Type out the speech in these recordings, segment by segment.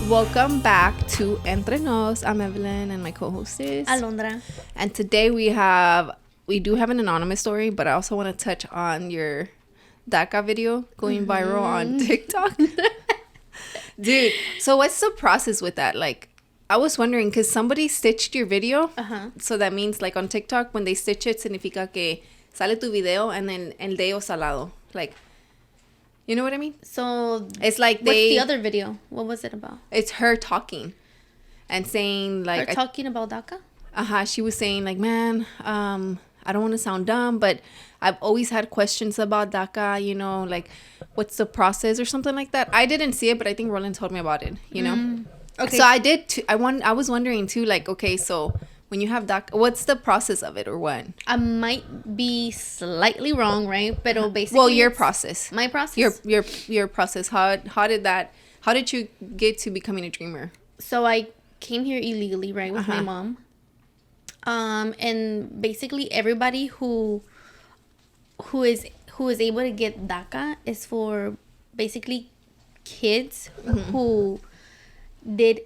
Welcome back to Entre Nos. I'm Evelin and my co-host is Alondra. And today we do have an anonymous story, but I also want to touch on your DACA video going viral on TikTok. Dude, so what's the process with that? Like, I was wondering, because somebody stitched your video. So that means, like, on TikTok, when they stitch it, significa que sale tu video and then el dedo salado. Like, you know what I mean? So it's like what's the other video? What was it about? It's her talking and saying, like... Her talking about DACA? She was saying, like, man, I don't want to sound dumb, but I've always had questions about DACA, you know, like, what's the process or something like that. I didn't see it, but I think Roland told me about it, you know? Okay. So I did, I was wondering, too, like, okay, so when you have DACA, what's the process of it or what? I might be slightly wrong, right? But basically... Well, your process. My process? Your process. How did you get to becoming a dreamer? So I came here illegally, right, with my mom. And basically everybody who is able to get DACA is for basically kids who did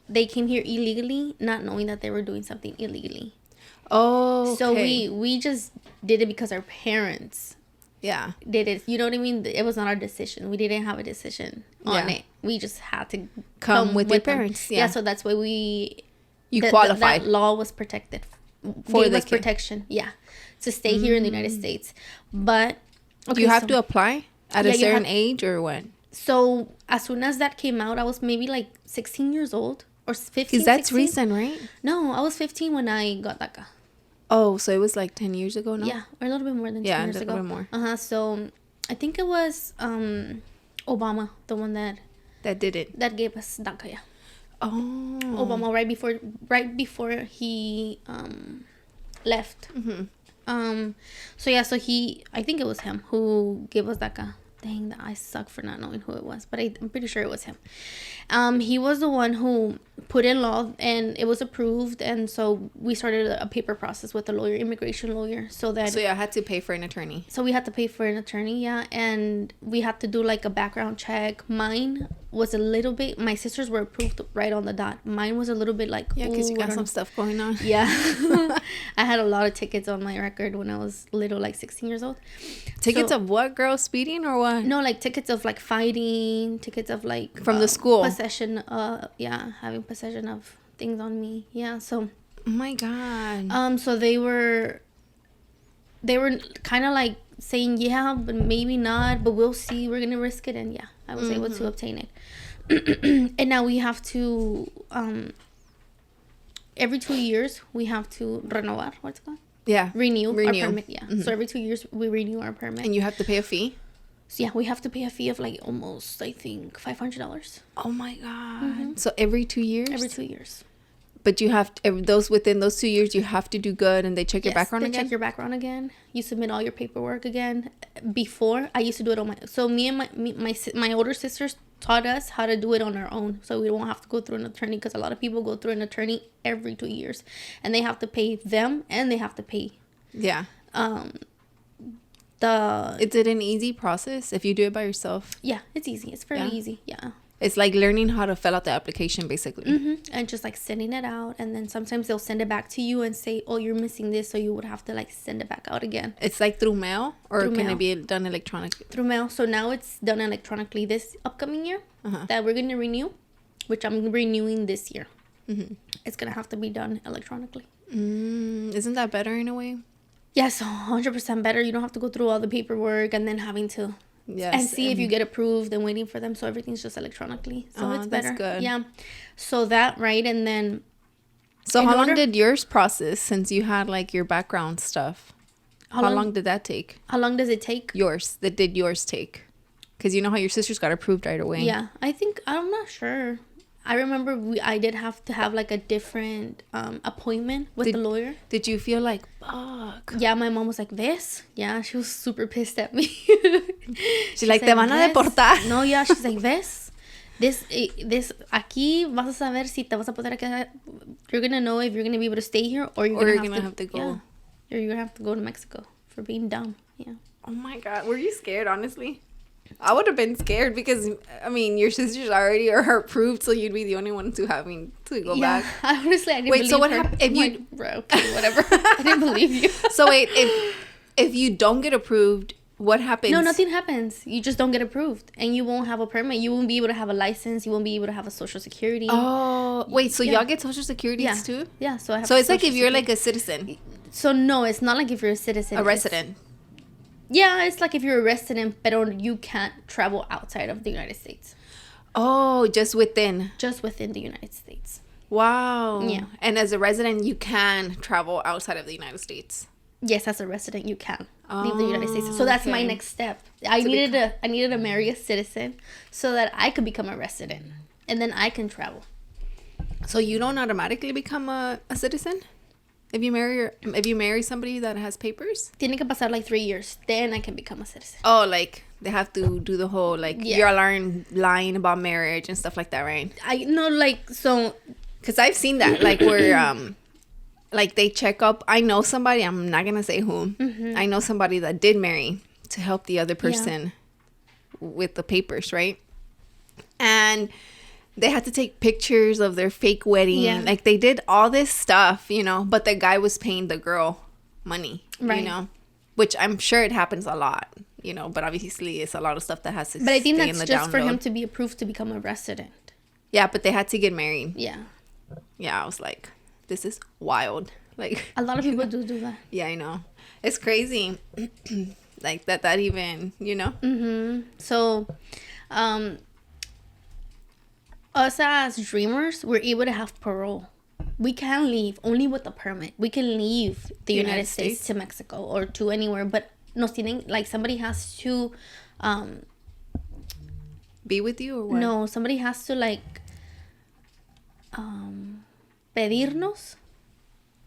they came here illegally, not knowing that they were doing something illegally. Oh, okay. So we just did it because our parents did it. You know what I mean? It was not our decision. We didn't have a decision on it. We just had to come with your parents. Yeah, so that's why you qualified. That law was protected. For the protection. Yeah. To stay here in the United States. But do you have to apply at a certain age or what? So as soon as that came out, I was maybe like 16 years old or 15. Because that's 16. recent, right? No, I was 15 when I got DACA. Oh, so it was like 10 years ago, no? Yeah, or a little bit more than 10 years ago. Yeah, a little bit more. So I think it was Obama, the one that did it. That gave us DACA, yeah. Oh. Obama, right before he left. So I think it was him who gave us DACA. Dang, I suck for not knowing who it was, but I'm pretty sure it was him. He was the one who put in law, and it was approved, and so we started a paper process with a lawyer, immigration lawyer, so I had to pay for an attorney. So we had to pay for an attorney, yeah, and we had to do like a background check. Mine was a little bit. My sisters were approved right on the dot. Mine was a little bit like because you got some stuff going on. Yeah, I had a lot of tickets on my record when I was little, like 16 years old. Tickets of what, girl? Speeding or what? No, like tickets of like fighting, tickets of like from the school. Possession, having possession of things on me. Yeah, so. Oh my God. So they were kind of like saying, yeah, but maybe not, but we'll see. We're gonna risk it, and yeah, I was able to obtain it. And now we have to every 2 years we have to renovar. What's it called? Yeah, renew our permit. Yeah, so every 2 years we renew our permit. And you have to pay a fee. So yeah, we have to pay a fee of like almost, I think, $500. Oh my God! So every 2 years. Every 2 years. But you have within those 2 years, you have to do good, and they check your background again. Check your background again. You submit all your paperwork again. Before, I used to do it on my. So me and my older sisters taught us how to do it on our own, so we don't have to go through an attorney, because a lot of people go through an attorney every 2 years, and they have to pay them, and they have to pay. Yeah. Is it an easy process if you do it by yourself? Yeah, it's easy. It's fairly easy. Yeah. It's like learning how to fill out the application, basically. And just like sending it out. And then sometimes they'll send it back to you and say, oh, you're missing this. So you would have to like send it back out again. It's like through mail, or can it be done electronically? Through mail. So now it's done electronically this upcoming year that we're going to renew, which I'm renewing this year. It's going to have to be done electronically. Isn't that better in a way? Yes, 100% better. You don't have to go through all the paperwork and then having to... Yes, and see if you get approved and waiting for them. So everything's just electronically. So it's better. That's good. Yeah. So that, right? And then... So how long did yours process since you had like your background stuff? How long did that take? How long does it take? Yours. Did yours take? Because you know how your sisters got approved right away. Yeah. I'm not sure. I remember I did have to have like a different appointment with the lawyer. Did you feel like, fuck? Yeah, my mom was like, ¿ves? Yeah, she was super pissed at me. She's like, te van a deportar. No, yeah, she's like, ¿ves? This, aquí vas a saber si te vas a poder quedar. You're going to know if you're going to be able to stay here or you're going to have to go. Yeah. Or you're going to have to go to Mexico for being dumb. Yeah. Oh my God. Were you scared, honestly? I would have been scared because, I mean, your sisters already are approved, so you'd be the only one to having to go back. Honestly, I didn't wait, believe so what her. happened if you... Like, bro, okay, whatever. I didn't believe you. So wait, if you don't get approved, what happens? No, nothing happens. You just don't get approved. And you won't have a permit. You won't be able to have a license. You won't be able to have a social security. Oh, wait, so y'all get social securities too? Yeah, so I have So it's like if you're security. like a citizen. So no, it's not like if you're a citizen. A resident. Yeah, it's like if you're a resident, but you can't travel outside of the United States. Oh, just within. Just within the United States. Wow. Yeah. And as a resident, you can travel outside of the United States. Yes, as a resident, you can leave the United States. So that's my okay. next step. I needed to marry a citizen so that I could become a resident, and then I can travel. So you don't automatically become a citizen if you marry somebody that has papers? Tiene que pasar like 3 years, then I can become a citizen. Oh, like they have to do the whole like you're lying about marriage and stuff like that, right? I know, like, so because I've seen that, like where like they check up. I know somebody, I'm not gonna say whom. Mm-hmm. I know somebody that did marry to help the other person with the papers, right? And they had to take pictures of their fake wedding. Yeah. Like they did all this stuff, you know, but the guy was paying the girl money, Right. you know, which I'm sure it happens a lot, you know, but obviously it's a lot of stuff that has to but I think stay in that's the just for him download. to be approved to become a resident. Yeah, but they had to get married. Yeah. Yeah, I was like, this is wild. Like A lot of people do that. yeah, I know. It's crazy. Like that even, you know? Mm-hmm. So, us as dreamers, we're able to have parole. We can leave only with a permit. We can leave the United States to Mexico or to anywhere, but nos tienen, like, somebody has to, Be with you or what? no, somebody has to, like, pedirnos.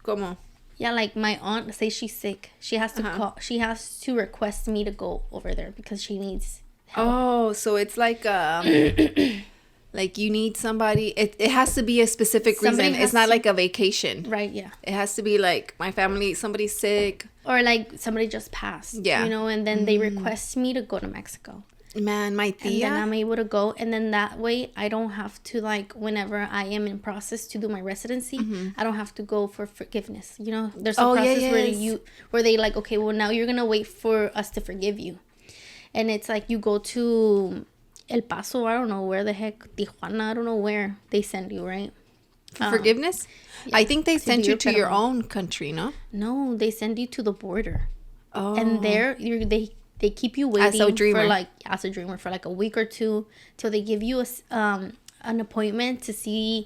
¿Cómo? Yeah, like my aunt, say she's sick. She has to call. She has to request me to go over there because she needs help. Oh, so it's like like you need somebody. It has to be a specific Somebody reason. has It's not to- like a vacation. Right, yeah. It has to be like my family, somebody's sick. Or like somebody just passed. Yeah. You know, and then they request me to go to Mexico. Man, my And then tia. I'm able to go. And then that way I don't have to, like, whenever I am in process to do my residency, I don't have to go for forgiveness. You know, there's a Oh, yeah, process yes. where they like, okay, well, now you're going to wait for us to forgive you. And it's like you go to El Paso, I don't know where the heck, Tijuana, I don't know where they send you, right? For forgiveness? yeah, I think they to sent do you your to your perdón. own country, no? No, they send you to the border. Oh. And there they keep you waiting As a dreamer. as a dreamer for like a week or two till they give you an appointment to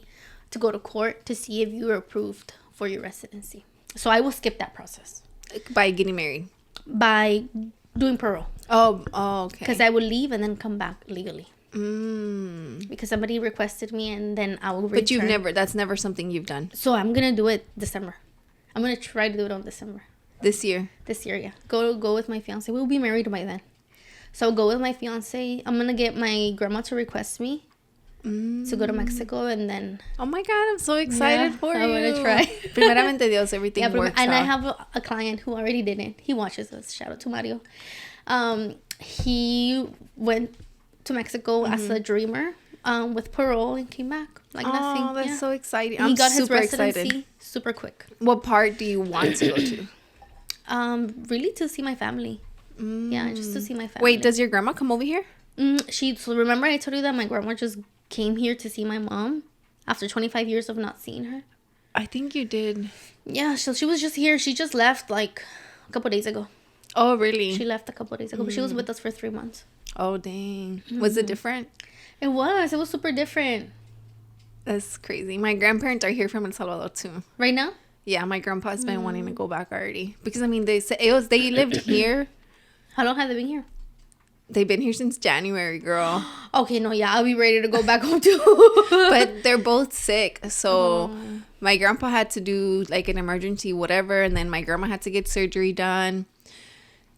go to court to see if you are approved for your residency. So I will skip that process By getting married. by doing parole Oh, okay. because I will leave and then come back legally Mm. because somebody requested me and then I will return. But that's never something you've done. So I'm gonna do it December. I'm gonna try to do it on December. This year. This year, yeah. Go with my fiance. We'll be married by then. So go with my fiance. I'm gonna get my grandma to request me to go to Mexico, and then Oh my God, I'm so excited Yeah, for I'm you. gonna try. Primeramente Dios, everything yeah. works And I out. have a client who already did it. He watches us. Shout out to Mario. He went to Mexico as a dreamer with parole and came back like nothing. Oh, that's yeah. so exciting. He I'm got his super residency excited. super quick. What part do you want to go to? Really to see my family. Yeah, just to see my family. Wait, does your grandma come over here? So remember I told you that my grandma just came here to see my mom after 25 years of not seeing her? I think you did. Yeah, so she was just here. She just left like a couple days ago. Oh, really? She left a couple days ago, but she was with us for 3 months. Oh, dang. Was it different? It was super different. That's crazy. My grandparents are here from El Salvador, too. Right now? Yeah, my grandpa's been wanting to go back already. Because, I mean, they lived here. How long have they been here? They've been here since January, girl. Okay, no, yeah, I'll be ready to go back home too. But they're both sick. So my grandpa had to do like an emergency whatever. And then my grandma had to get surgery done.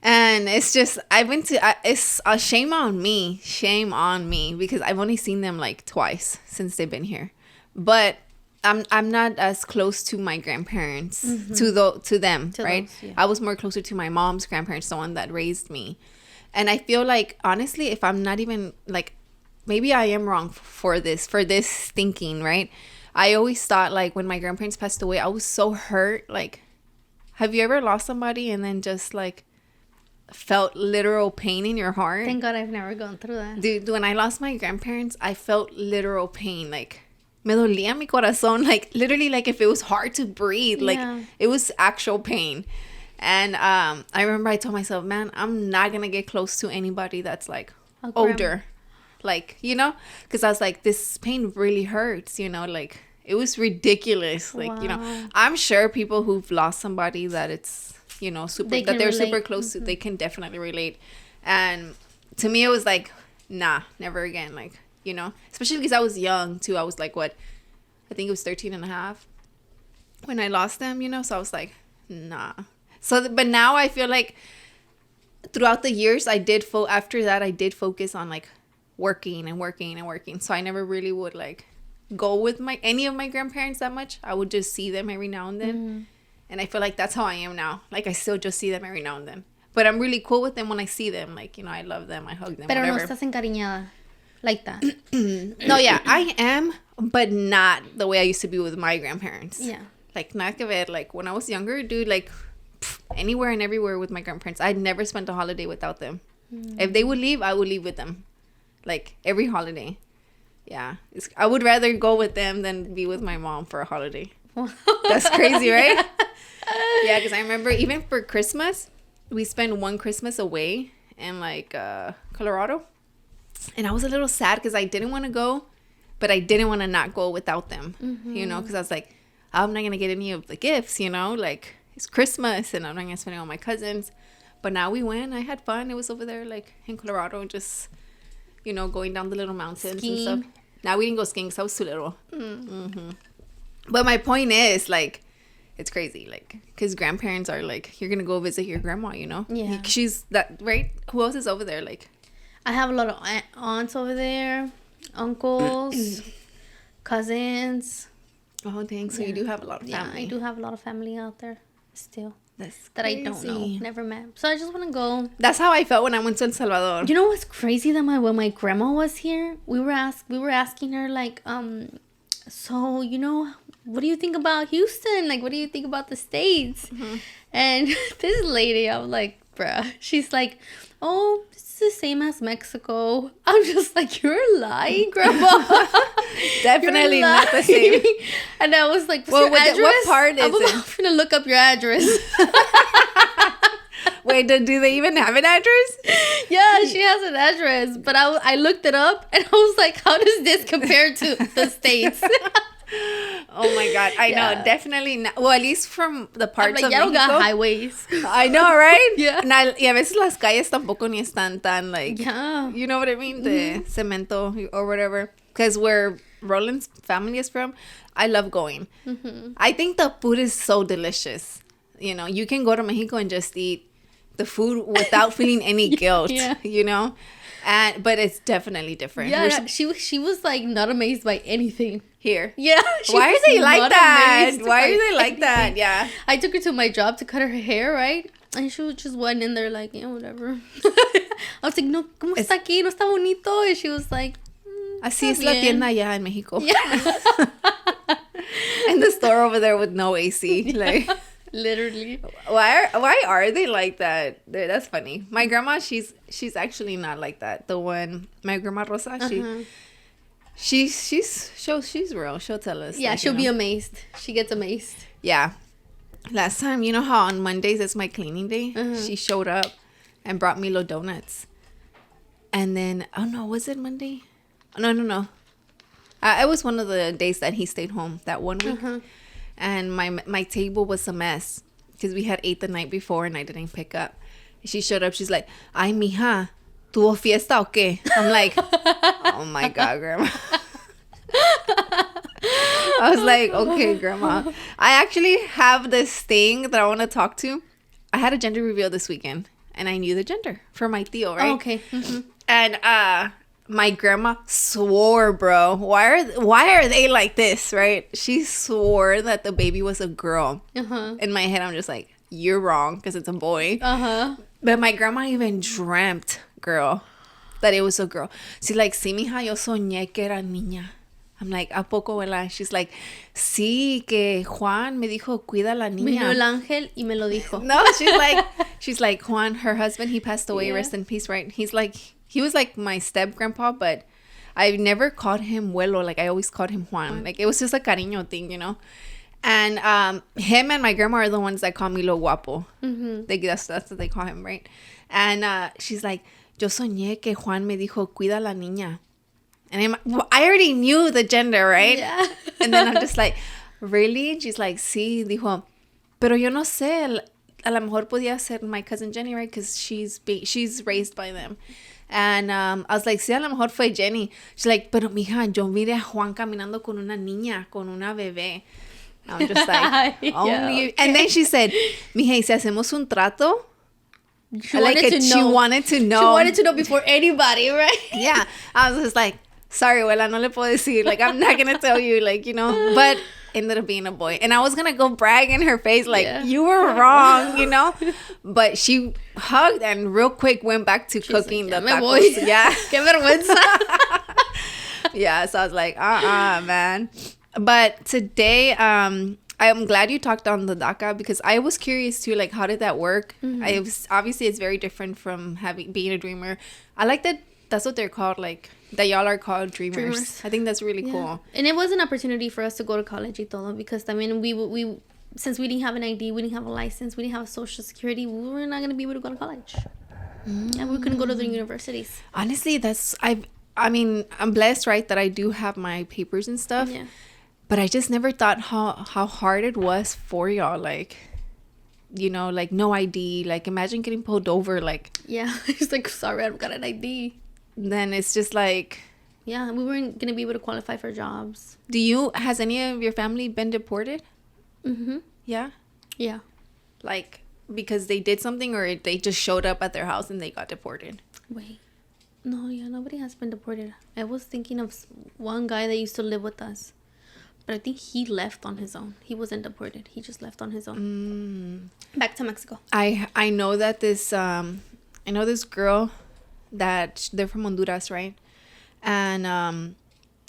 And it's just, it's a shame on me. Shame on me. Because I've only seen them like twice since they've been here. But I'm not as close to my grandparents, to them, right? those, yeah. I was more closer to my mom's grandparents, the one that raised me. And I feel like, honestly, if I'm not even, like, maybe I am wrong for this thinking, right? I always thought, like, when my grandparents passed away, I was so hurt. Like, have you ever lost somebody and then just, like, felt literal pain in your heart? Thank God I've never gone through that. Dude, when I lost my grandparents, I felt literal pain. Like, me dolía mi corazón. Like, literally, like, if it was hard to breathe. Like, it was actual pain. And I remember I told myself, man, I'm not going to get close to anybody that's, like, older. Like, you know? Because I was like, this pain really hurts, you know? Like, it was ridiculous. Like, you know, I'm sure people who've lost somebody that it's, you know, they're super close to, they can definitely relate. And to me, it was like, nah, never again. Like, you know, especially because I was young too. I was like, what, I think it was 13 and a half when I lost them, you know? So I was like, nah. So, but now I feel like throughout the years, after that, I did focus on like working. So I never really would like go with any of my grandparents that much. I would just see them every now and then. And I feel like that's how I am now. Like, I still just see them every now and then. But I'm really cool with them when I see them. Like, you know, I love them. I hug them, Pero whatever. no estás encariñada like that. No, yeah, I am. But not the way I used to be with my grandparents. Yeah. Like, nada que ver. Like, when I was younger, dude, like, anywhere and everywhere with my grandparents. I'd never spent a holiday without them. If they would leave, I would leave with them. Like, every holiday. Yeah. I would rather go with them than be with my mom for a holiday. That's crazy, right? Yeah, because I remember even for Christmas, we spent one Christmas away in like Colorado. And I was a little sad because I didn't want to go, but I didn't want to not go without them, you know, because I was like, I'm not going to get any of the gifts, you know, like it's Christmas and I'm not going to spend it on my cousins. But now we went. I had fun. It was over there like in Colorado, just, you know, going down the little mountains skiing. And stuff. Now we didn't go skiing because I was too little. But my point is, like, it's crazy, like, because grandparents are, like, you're going to go visit your grandma, you know? Yeah. She's that, right? Who else is over there, like? I have a lot of aunts over there, uncles, cousins. Oh, dang. So you do have a lot of family. Yeah, I do have a lot of family out there still. That's that crazy. I don't know. Never met. So I just want to go. That's how I felt when I went to El Salvador. You know what's crazy? That when my grandma was here, we were asking her, like, so, you know, what do you think about Houston? Like, what do you think about the States? And this lady, I'm like, bruh, she's like, oh, this is the same as Mexico. I'm just like, you're lying, grandma. Definitely not the same. And I was like, what's your address? What part is I'm going to look up your address. Wait, do they even have an address? Yeah, she has an address. But I looked it up and I was like, how does this compare to the States? Oh my God, I know, definitely not. Well, at least from the parts of Mexico. Ya don't got highways. I know, right? Yeah. Y a veces las calles tampoco ni están tan like, you know what I mean? The cemento or whatever. Because where Roland's family is from, I love going. I think the food is so delicious. You know, you can go to Mexico and just eat the food without feeling any guilt, you know? But it's definitely different. Yeah, she was like not amazed by anything here. Yeah. Why are they like that? Why are they like that? Yeah. I took her to my job to cut her hair, right? And she just went in there like, yeah, whatever. I was like, no, ¿cómo está aquí? No está bonito. And she was like, así es la tienda allá en Mexico. Yeah. And the store over there with no AC. Like. Literally. Why are they like that? That's funny. My grandma, she's actually not like that. The one, my grandma Rosa, she's real. She'll tell us. Yeah, like, she'll be amazed. She gets amazed. Yeah. Last time, you know how on Mondays it's my cleaning day? She showed up and brought me little donuts. And then, oh no, was it Monday? No. It was one of the days that he stayed home that one week. And my table was a mess because we had ate the night before and I didn't pick up. She showed up. She's like, ay, mija, ¿tuvo fiesta o qué? I'm like, oh my God, grandma. I was like, okay, grandma. I actually have this thing that I want to talk to. I had a gender reveal this weekend and I knew the gender for my tío, right? Oh, okay. And my grandma swore, bro. Why are they like this, right? She swore that the baby was a girl. In my head, I'm just like, you're wrong because it's a boy. But my grandma even dreamt, girl, that it was a girl. She's like, sí, mija, yo soñé que era niña. I'm like, ¿a poco, abuela? She's like, sí, que Juan me dijo, cuida a la niña. Vino el ángel y me lo dijo. No, she's like, Juan, her husband, he passed away, rest in peace, right? He was like my step-grandpa, but I never called him Huelo. Like, I always called him Juan. Like, it was just a cariño thing, you know? And him and my grandma are the ones that call me Lo Guapo. That's what they call him, right? And she's like, yo soñé que Juan me dijo, cuida a la niña. And I already knew the gender, right? Yeah. And then I'm just like, really? And she's like, sí. Dijo, pero yo no sé. A lo mejor podía ser my cousin Jenny, right? Because she's raised by them. And I was like, sí, a lo mejor fue Jenny. She's like, pero mija, yo miré a Juan caminando con una niña, con una bebé. I'm just like, oh, yeah, okay. And then she said, mija, ¿y si hacemos un trato? She wanted to know. She wanted to know before anybody, right? Yeah. I was just like, sorry, abuela, no le puedo decir. Like, I'm not going to tell you, like, you know. But ended up being a boy. And I was going to go brag in her face, like, you were wrong, you know. But she hugged and real quick went back to cooking the tacos. Yeah. Qué vergüenza. Yeah, so I was like, man. But today, I'm glad you talked on the DACA because I was curious too, like, how did that work? Obviously, it's very different from being a dreamer. I like that that's what they're called, like, that y'all are called dreamers. I think that's really cool. And it was an opportunity for us to go to college y todo because, I mean, we since we didn't have an ID, we didn't have a license, we didn't have a social security, we were not going to be able to go to college. And we couldn't go to the universities. Honestly, I mean, I'm blessed, right, that I do have my papers and stuff. Yeah. But I just never thought how hard it was for y'all, like, you know, like, no ID. Like, imagine getting pulled over, like... Yeah, it's like, sorry, I don't got an ID. Then it's just like... Yeah, we weren't going to be able to qualify for jobs. Has any of your family been deported? Mm-hmm. Yeah? Yeah. Like, because they did something or they just showed up at their house and they got deported? Wait. No, yeah, nobody has been deported. I was thinking of one guy that used to live with us. But I think he left on his own. He wasn't deported. He just left on his own. Back to Mexico. I know that this girl that they're from Honduras, right? And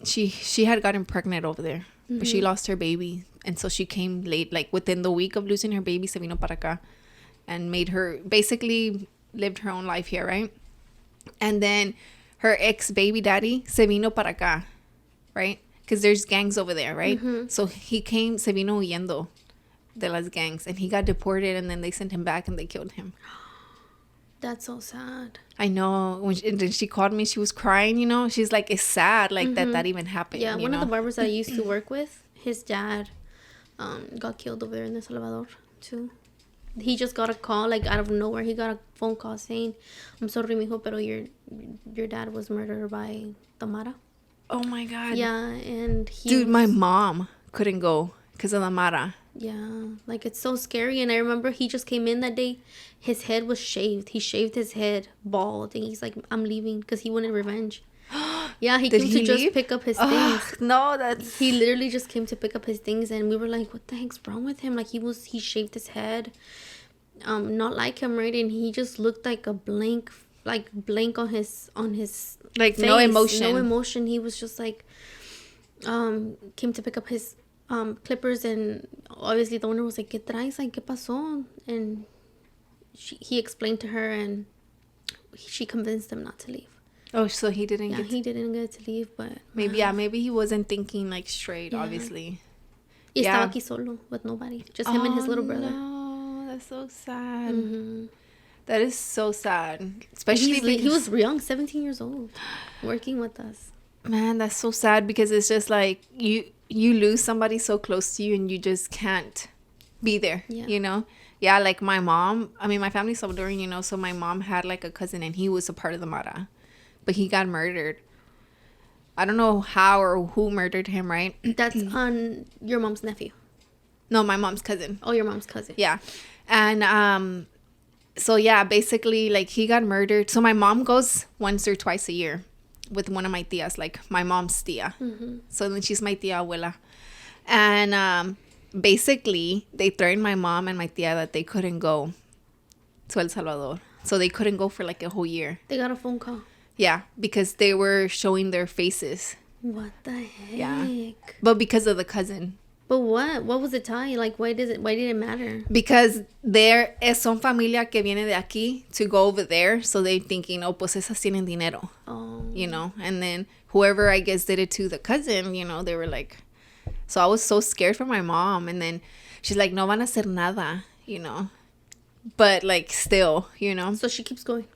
she had gotten pregnant over there, but she lost her baby, and so she came late, like within the week of losing her baby, se vino para acá, and basically lived her own life here, right? And then her ex baby daddy se vino para acá, right? Because there's gangs over there, right? So he came, se vino huyendo de las gangs. And he got deported and then they sent him back and they killed him. That's so sad. I know. When she called me, she was crying, you know? She's like, it's sad, like, that even happened. Yeah, one of the barbers I used to work with, his dad got killed over there in El Salvador, too. He just got a call, like, out of nowhere. He got a phone call saying, I'm sorry, mijo, pero your dad was murdered by the Mara. Oh my God. Yeah, and my mom couldn't go because of the Mara. Yeah, like, it's so scary. And I remember he just came in that day. His head was shaved. He shaved his head bald. And he's like, I'm leaving because he wanted revenge. Yeah, he came to just pick up his things. No, he literally just came to pick up his things. And we were like, what the heck's wrong with him? Like, he shaved his head. Not like him, right? And he just looked like a blank on his like face. No emotion. He was just like came to pick up his clippers, and obviously the owner was like, ¿Qué traes? Like, ¿qué pasó? And he explained to her, and she convinced him not to leave. Oh, so he didn't didn't get to leave, but maybe he wasn't thinking like straight, obviously. Y estaba aquí solo with nobody, just him and his little brother. No, that's so sad. That is so sad. Especially because he was young, 17 years old, working with us. Man, that's so sad because it's just like you lose somebody so close to you and you just can't be there, you know? Yeah, like my mom, I mean, my family's Salvadoran, you know, so my mom had like a cousin and he was a part of the Mara, but he got murdered. I don't know how or who murdered him, right? That's on your mom's nephew. No, my mom's cousin. Oh, your mom's cousin. Yeah. And so yeah, basically like he got murdered. So my mom goes once or twice a year with one of my tias, like my mom's tia. So then she's my tia abuela. And basically they threatened my mom and my tia that they couldn't go to El Salvador So they couldn't go for like a whole year. They got a phone call. Yeah, because they were showing their faces. What the heck? Yeah. But because of the cousin. But what? What was the tie? Like, why did it matter? Because son familia que viene de aquí to go over there. So they're thinking, oh, pues esas tienen dinero. Oh. You know? And then whoever, I guess, did it to the cousin, you know, they were like... So I was so scared for my mom. And then she's like, no van a hacer nada, you know? But, like, still, you know? So she keeps going.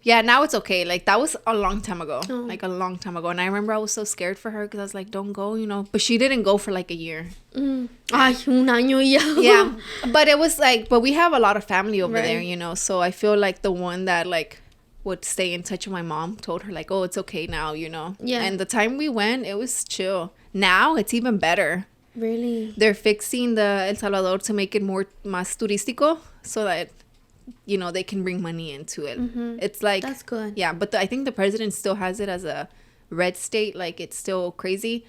Yeah, now it's okay. Like, that was a long time ago. Oh. Like, a long time ago. And I remember I was so scared for her because I was like, don't go, you know. But she didn't go for, like, a year. Ay, un año ya. Yeah. But it was, like... But we have a lot of family over right. there, you know. So I feel like the one that, like, would stay in touch with my mom told her, like, oh, it's okay now, you know. Yeah. And the time we went, it was chill. Now, it's even better. Really? They're fixing the El Salvador to make it más turístico so that... you know, they can bring money into it. It's like... That's good. Yeah, but I think the president still has it as a red state. Like, it's still crazy.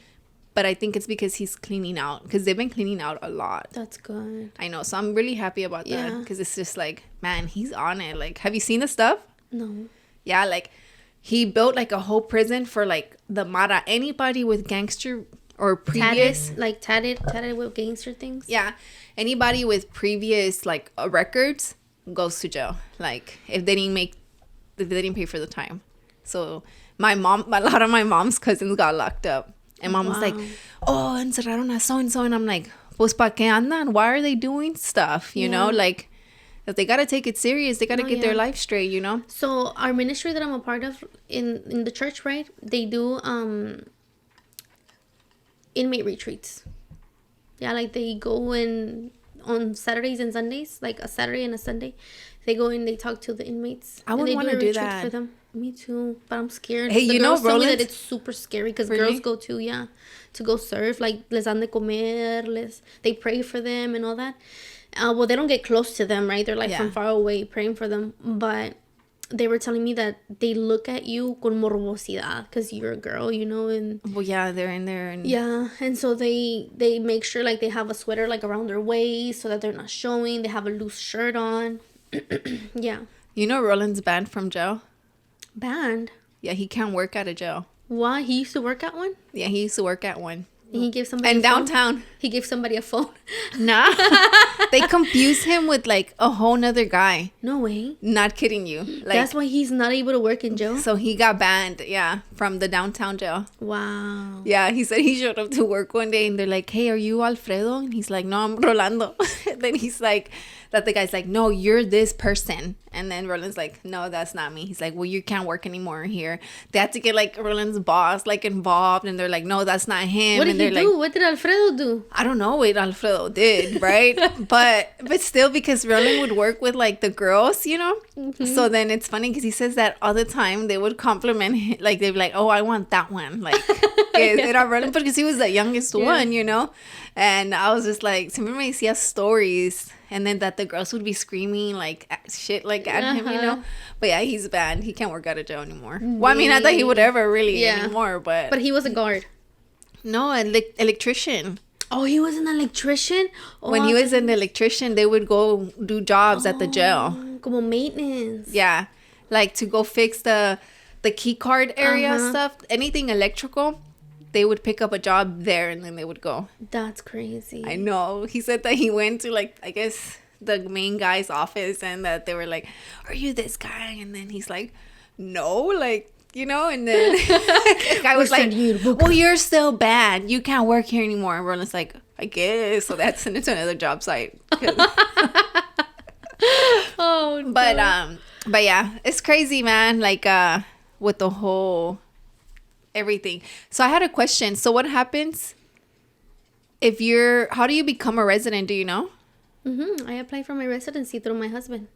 But I think it's because he's cleaning out. Because they've been cleaning out a lot. That's good. I know. So I'm really happy about that. Because it's just like, man, he's on it. Like, have you seen the stuff? No. Yeah, like, he built, like, a whole prison for, like, the Mara. Anybody with gangster or previous... Tatted with gangster things? Yeah. Anybody with previous, like, records... goes to jail, like if they didn't pay for the time. So a lot of my mom's cousins got locked up, and mom was like, oh, encerraron a so and so, and I'm like, pues pa qué andan? Why are they doing stuff? You know, like if they gotta take it serious, they gotta get their life straight, you know. So our ministry that I'm a part of in the church, right, they do inmate retreats. Yeah, like they go in on Saturdays and Sundays, like a Saturday and a Sunday, they go and they talk to the inmates. I would want to do that for them. Me too, but I'm scared. Hey, you know, tell me that it's super scary because girls go too, to go serve. Like les dan de comer, they pray for them and all that. Well, they don't get close to them, right? They're like from far away praying for them, but they were telling me that they look at you con morbosidad because you're a girl, you know, and well, yeah, they're in there, and and so they make sure like they have a sweater like around their waist so that they're not showing. They have a loose shirt on. Yeah. You know, Roland's banned from jail. Banned? Yeah, he can't work at a jail. Why? He used to work at one. Yeah, he used to work at one. And he gave somebody and downtown. Phone? He gave somebody a phone. Nah. They confused him with like a whole nother guy. No way. Not kidding you. Like, that's why he's not able to work in jail? So he got banned, from the downtown jail. Wow. Yeah, he said he showed up to work one day and they're like, hey, are you Alfredo? And he's like, no, I'm Rolando. Then he's like, the guy's like, no, you're this person. And then Roland's like, no, that's not me. He's like, well, you can't work anymore here. They had to get like Roland's boss like involved, and they're like, no, that's not him. What did he do? What did Alfredo do? I don't know what Alfredo did, right? but still, because Roland would work with like the girls, you know. Mm-hmm. So then it's funny because he says that all the time. They would compliment him, like they'd be like, oh, I want that one, like era Roland, because he was the youngest one, you know. And I was just like, siempre me decía stories. And then that the girls would be screaming like shit like at him, you know. But yeah, he's banned. He can't work out of jail anymore. Well, I mean, not that he would ever really anymore, but he was a guard. No, electrician. Oh, he was an electrician? Oh, when he was an electrician, they would go do jobs at the jail. Como maintenance. Yeah. Like to go fix the key card area stuff. Anything electrical. They would pick up a job there and then they would go. That's crazy. I know. He said that he went to like, I guess, the main guy's office and that they were like, are you this guy? And then he's like, no, like, you know, and then the guy was like, well, you're still bad. You can't work here anymore. And Roland's like, I guess. So that's sent it to another job site. Oh, no. But yeah, it's crazy, man. Like, with the whole... everything. So I had a question. So what happens if how do you become a resident? Do you know? I applied for my residency through my husband.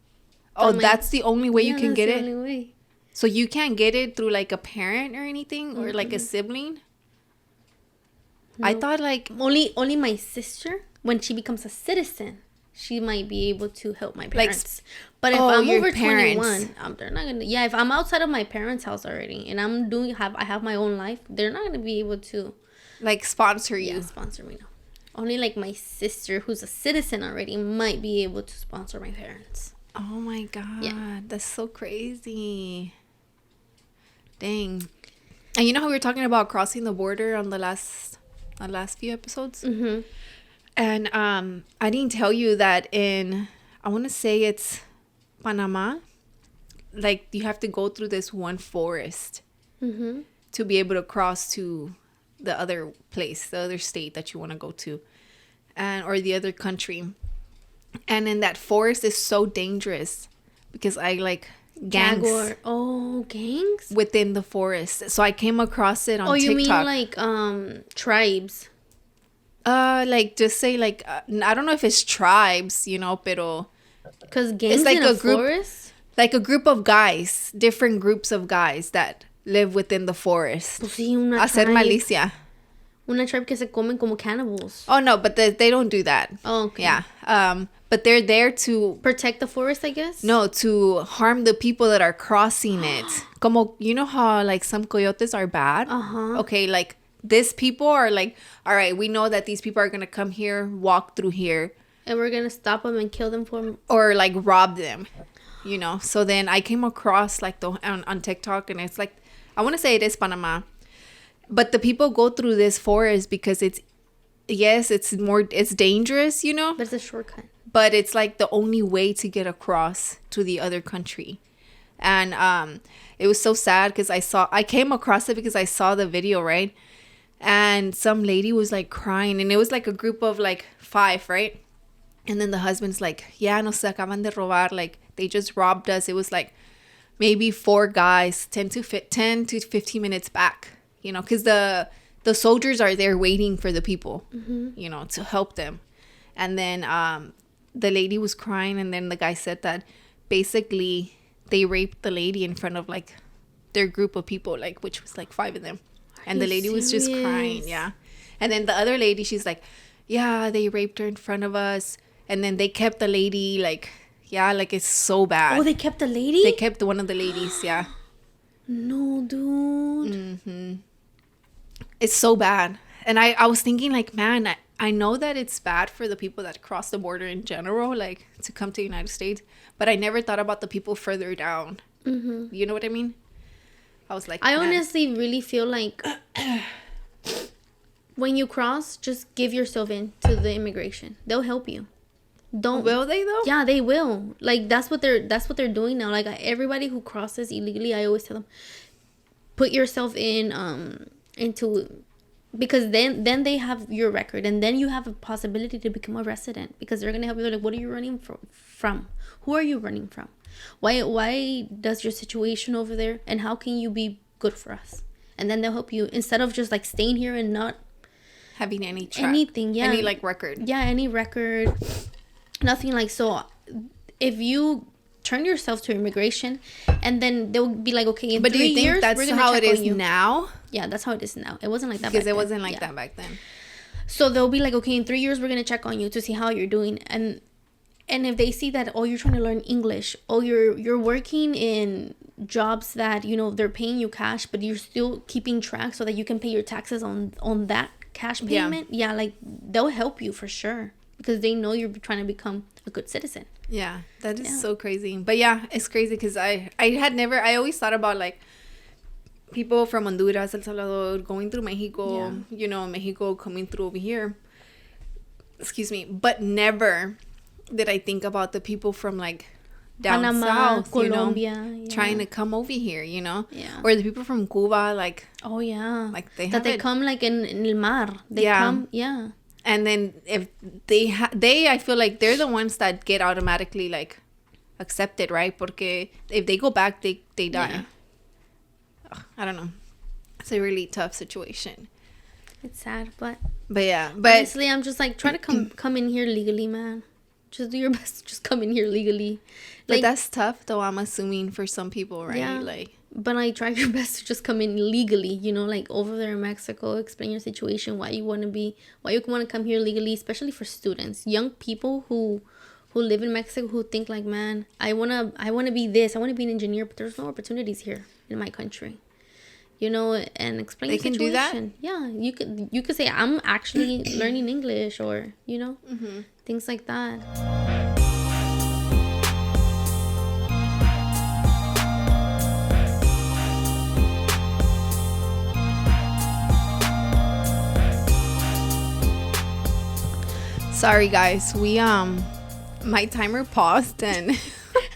Oh, that's the only way you can get it? That's the only way. So you can't get it through like a parent or anything or like a sibling? No. I thought like... Only my sister, when she becomes a citizen, she might be able to help my parents. But if I'm over 21, they're not gonna. Yeah, if I'm outside of my parents' house already and I have my own life, they're not gonna be able to like sponsor you. Yeah, sponsor me. No, only like my sister, who's a citizen already, might be able to sponsor my parents. Oh my God. That's so crazy. Dang. And you know how we were talking about crossing the border on the last few episodes? Mm-hmm. And I didn't tell you that I want to say it's Panama, like you have to go through this one forest to be able to cross to the other place, the other state that you want to go to, or the other country. And in that forest is so dangerous because I like gangs. Gangs within the forest. So I came across it on TikTok. Oh, you mean like tribes? Like just say like I don't know if it's tribes, pero because gangs it's like in a forest, like a group of guys, different groups of guys that live within the forest. Pues sí, una Hacer tribe. malicia. Una tribe que se comen como cannibals. Oh no, but they don't do that. Oh, okay. Yeah. But they're there to protect the forest, I guess. No, to harm the people that are crossing it. Como you know how like some coyotes are bad? Okay, like these people are like, all right, we know that these people are gonna come here, walk through here, and we're gonna stop them and kill them or like rob them, So then I came across like on TikTok, and it's like I want to say it is Panama, but the people go through this forest because it's dangerous, But it's a shortcut. But it's like the only way to get across to the other country. And it was so sad because I came across it because I saw the video, right? And some lady was like crying, and it was like a group of like 5, right? And then the husband's like, yeah, nos acaban de robar, like they just robbed us. It was like maybe 4 guys 10 to 15 minutes back, because the soldiers are there waiting for the people, to help them. And then the lady was crying, and then the guy said that basically they raped the lady in front of like their group of people, like which was like 5 of them. And the lady was just crying, yeah. And then the other lady, she's like, yeah, they raped her in front of us. And then they kept the lady, like, yeah, like it's so bad. Oh, they kept the lady? They kept one of the ladies, yeah. No, dude. Mm-hmm. It's so bad. And I was thinking, like, man, I know that it's bad for the people that cross the border in general, like, to come to the United States. But I never thought about the people further down. Mm-hmm. You know what I mean? I was like, I honestly really feel like when you cross, just give yourself in to the immigration. They'll help you. Will they though? Yeah, they will. Like that's what they're doing now. Like everybody who crosses illegally, I always tell them, put yourself into, because then they have your record, and then you have a possibility to become a resident, because they're gonna help you. They're like, what are you running from? Who are you running from? Why does your situation over there, and how can you be good for us? And then they'll help you, instead of just like staying here and not having anything, yeah, any like record, yeah, any record, nothing. Like, so if you turn yourself to immigration, and then they'll be like, okay, in but 3 do you think years, that's we're gonna how check it is on you. Now? Yeah, that's how it is now. It wasn't like that because back it then. wasn't like that back then. So they'll be like, okay, in 3 years we're gonna check on you to see how you're doing, and if they see that, oh, you're trying to learn English, oh, you're working in jobs that they're paying you cash, but you're still keeping track so that you can pay your taxes on that cash payment, yeah, like they'll help you for sure, because they know you're trying to become a good citizen. Yeah, that is so crazy. But yeah, it's crazy because I always thought about like people from Honduras, El Salvador, going through Mexico, Mexico coming through over here. Excuse me. But never did I think about the people from like down Panama, south, Colombia, trying to come over here, Yeah. Or the people from Cuba, like, oh yeah, like they come like in El Mar. They come, yeah. And then if I feel like they're the ones that get automatically like accepted, right? Porque if they go back, they die. Yeah. I don't know. It's a really tough situation. It's sad, but yeah, honestly, I'm just like, try to come in here legally, man. Just do your best to just come in here legally. But that's tough, though, I'm assuming, for some people, right? Yeah. Like, but like, try your best to just come in legally, like over there in Mexico, explain your situation, why you want to come here legally, especially for students, young people who live in Mexico, who think like, man, I want to be this, I want to be an engineer, but there's no opportunities here in my country. And explain the situation. They can do that? Yeah, you could say, I'm actually learning English, or, things like that. Sorry, guys. My timer paused and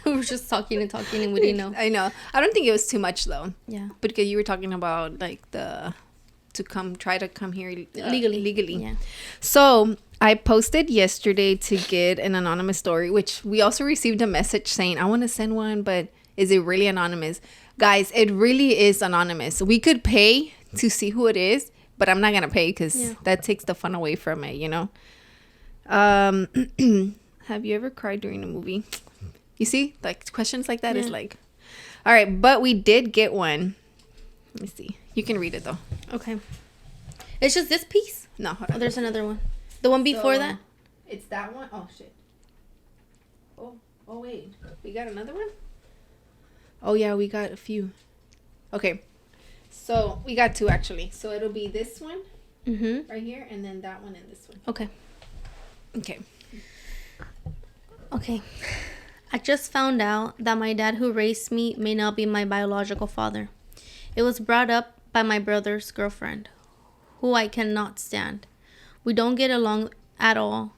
We were just talking and we didn't know. I know. I don't think it was too much though. Yeah. Because you were talking about like try to come here legally. Yeah. So I posted yesterday to get an anonymous story, which we also received a message saying, I want to send one, but is it really anonymous? Guys, it really is anonymous. We could pay to see who it is, but I'm not going to pay because that takes the fun away from it, you know? Have you ever cried during a movie? You see, like questions like that is like, all right, but we did get one. Let me see. You can read it though. Okay. It's just this piece? No. Oh, there's another one. The one before that? It's that one. Oh, shit. Oh, wait. We got another one? Oh, yeah, we got a few. Okay. So we got two actually. So it'll be this one right here and then that one and this one. Okay. Okay. I just found out that my dad who raised me may not be my biological father. It was brought up by my brother's girlfriend, who I cannot stand. We don't get along at all.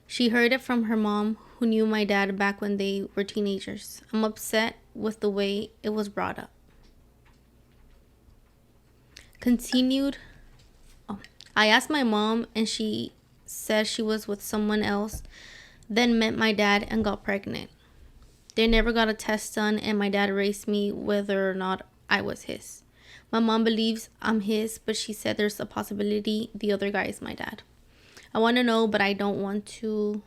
She heard it from her mom, who knew my dad back when they were teenagers. I'm upset with the way it was brought up. Continued. I asked my mom and she said she was with someone else, then met my dad and got pregnant. They never got a test done and my dad raised me whether or not I was his. My mom believes I'm his, but she said there's a possibility the other guy is my dad. I want to know, but I don't want to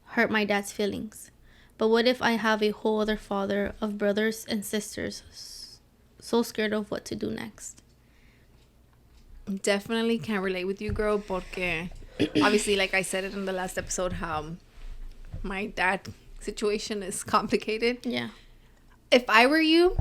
hurt my dad's feelings. But what if I have a whole other father of brothers and sisters? So scared of what to do next. Definitely can't relate with you, girl, porque obviously, like I said it in the last episode, how my dad situation is complicated. Yeah. If I were you,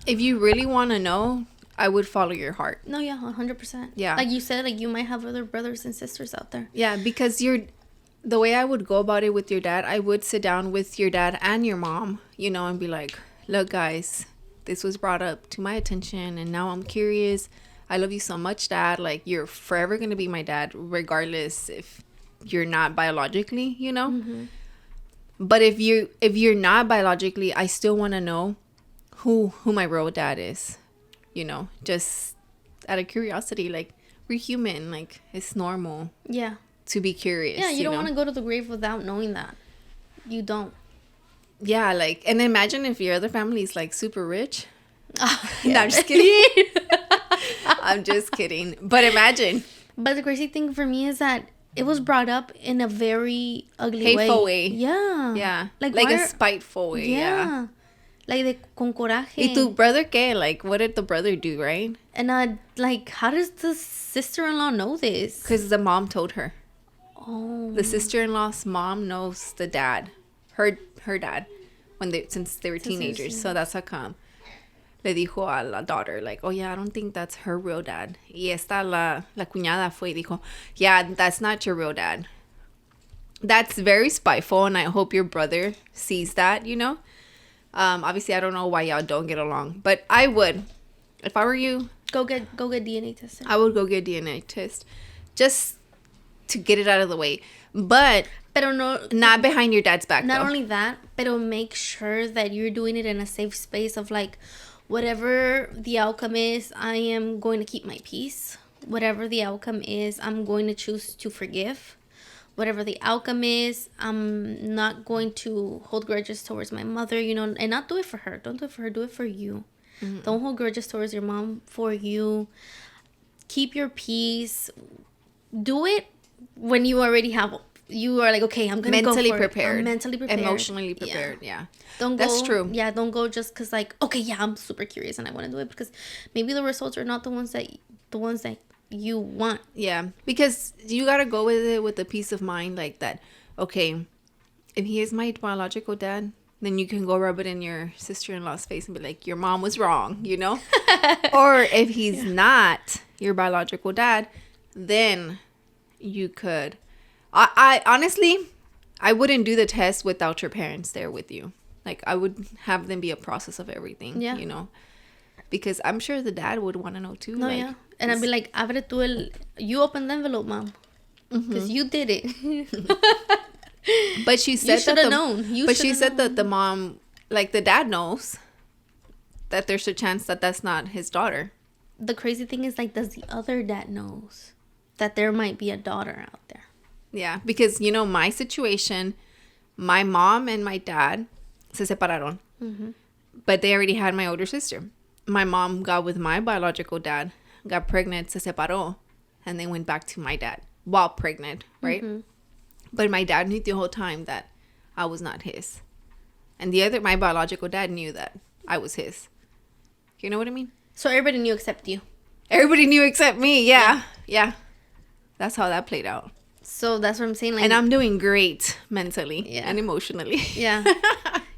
if you really want to know, I would follow your heart. No, yeah, 100%. Yeah. Like you said, like you might have other brothers and sisters out there. Yeah, because the way I would go about it with your dad, I would sit down with your dad and your mom, you know, and be like, look, guys, this was brought up to my attention and now I'm curious. I love you so much, Dad. Like, you're forever going to be my dad, regardless if you're not biologically, you know? Mm-hmm. But if you're not biologically, I still want to know who my real dad is, you know? Just out of curiosity, like, we're human. Like, it's normal. Yeah. To be curious. Yeah, you don't want to go to the grave without knowing that. You don't. Yeah, like, and imagine if your other family is, like, super rich. Oh, yeah. No, I'm just kidding. I'm just kidding. But imagine. But the crazy thing for me is that it was brought up in a very ugly hateful way. Yeah. Yeah. Like a spiteful way. Yeah. Like con coraje. ¿Y tu brother qué? Like, what did the brother do, right? And like, how does the sister-in-law know this? Because the mom told her. Oh. The sister-in-law's mom knows the dad. Her dad. Since they were teenagers. So that's how come. Le dijo a la daughter, like, oh, yeah, I don't think that's her real dad. Y esta, la cuñada fue y dijo, yeah, that's not your real dad. That's very spiteful, and I hope your brother sees that, you know? Obviously, I don't know why y'all don't get along, but I would. If I were you... Go get DNA tested. I would go get DNA test. Just to get it out of the way. But... Pero no... Not behind your dad's back, Not though. only that, pero make sure that you're doing it in a safe space of, like... Whatever the outcome is, I am going to keep my peace. Whatever the outcome is, I'm going to choose to forgive. Whatever the outcome is, I'm not going to hold grudges towards my mother, you know, and not do it for her. Don't do it for her. Do it for you. Mm-hmm. Don't hold grudges towards your mom for you. Keep your peace. Do it when you already have... You are like, okay, I'm going to go for prepared. I'm mentally prepared. Emotionally prepared, yeah. That's true. Yeah, don't go just because, like, okay, yeah, I'm super curious and I want to do it because maybe the results are not the ones that you want. Yeah, because you got to go with it with the peace of mind, like that, okay, if he is my biological dad, then you can go rub it in your sister-in-law's face and be like, your mom was wrong, you know? Or if he's not your biological dad, then you could... I honestly, I wouldn't do the test without your parents there with you. Like, I would have them be a process of everything, you know? Because I'm sure the dad would want to know too. No, like, yeah. And I'd be like, you open the envelope, mom. because you did it. But she said you should have known. She said that the mom, like the dad knows that there's a chance that that's not his daughter. The crazy thing is, like, does the other dad knows that there might be a daughter out there? Yeah, because, you know, my situation, my mom and my dad se separaron. Mm-hmm. But they already had my older sister. My mom got with my biological dad, got pregnant, se separó, and then went back to my dad while pregnant, right? Mm-hmm. But my dad knew the whole time that I was not his. And my biological dad knew that I was his. You know what I mean? So everybody knew except you. Everybody knew except me, yeah. That's how that played out. So that's what I'm saying. Like, and I'm doing great mentally and emotionally. Yeah.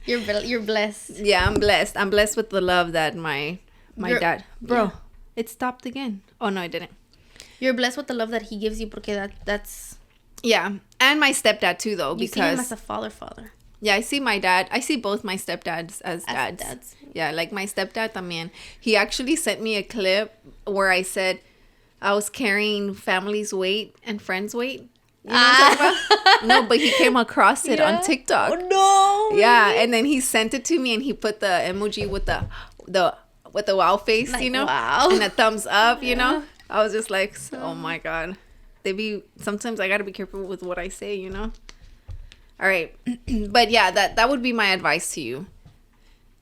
You're blessed. Yeah, I'm blessed. I'm blessed with the love that my dad... Bro, it stopped again. Oh, no, it didn't. You're blessed with the love that he gives you porque that's... Yeah, and my stepdad too, though, because... You see him as a father. Yeah, I see my dad. I see both my stepdads as dads. Yeah, like my stepdad también. He actually sent me a clip where I said I was carrying family's weight and friends' weight. You know what I'm talking about? No, but he came across it on TikTok. Oh, no! Yeah, and then he sent it to me and he put the emoji with the wow face, like, you know? Wow. And a thumbs up, you know? I was just like, oh my God. Sometimes I gotta be careful with what I say, you know? All right. But yeah, that would be my advice to you.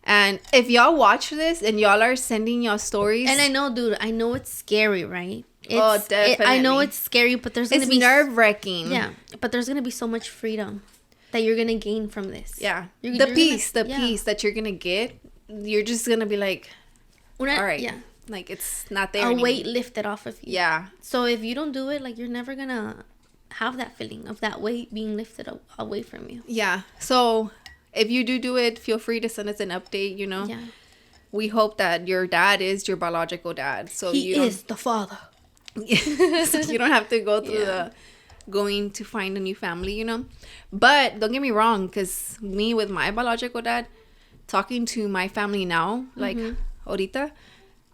And if y'all watch this and y'all are sending y'all stories. And I know, dude, I know it's scary, right? Definitely. I know it's scary, but there's going to be... It's nerve-wracking. Yeah, but there's going to be so much freedom that you're going to gain from this. Yeah. The peace that you're going to get, you're just going to be like, all right. Yeah. Like, it's not there anymore. Weight lifted off of you. Yeah. So if you don't do it, like, you're never going to have that feeling of that weight being lifted away from you. Yeah. So if you do it, feel free to send us an update, you know? Yeah. We hope that your dad is your biological dad. So he is the father. So you don't have to go through going to find a new family, you know? But don't get me wrong, because me with my biological dad, talking to my family now, like ahorita,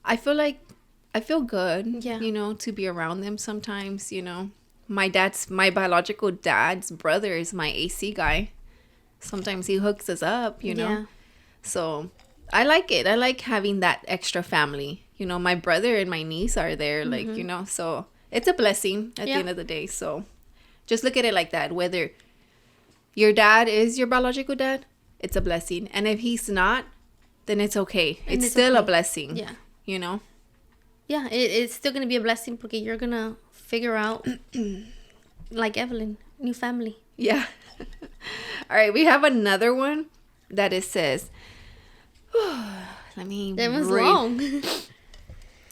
I feel good, you know, to be around them sometimes, you know. My biological dad's brother is my AC guy. Sometimes he hooks us up, you know. Yeah. So I like it. I like having that extra family. You know, my brother and my niece are there, like, you know. So it's a blessing at the end of the day. So just look at it like that. Whether your dad is your biological dad, it's a blessing. And if he's not, then it's okay. It's still a blessing. Yeah. You know? Yeah, it's still going to be a blessing because you're going to figure out, like Evelyn, new family. Yeah. All right, we have another one that it says, let me that was long.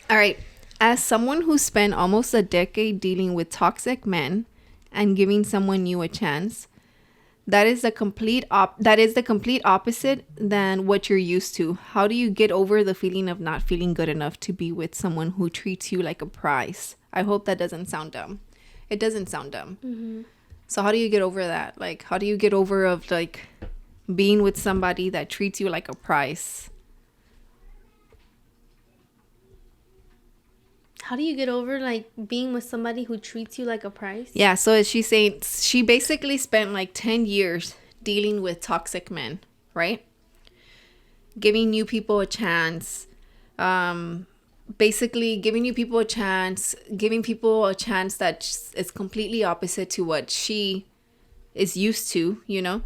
All right. As someone who spent almost a decade dealing with toxic men and giving someone new a chance, that is the complete opposite than what you're used to. How do you get over the feeling of not feeling good enough to be with someone who treats you like a prize? I hope that doesn't sound dumb. It doesn't sound dumb. Mm-hmm. So how do you get over that? Like, how do you get over of like being with somebody that treats you like a prize? How do you get over like being with somebody who treats you like a prize? Yeah, so she's saying she basically spent like 10 years dealing with toxic men, right? Giving new people a chance. Basically giving new people a chance, giving people a chance that is completely opposite to what she is used to, you know?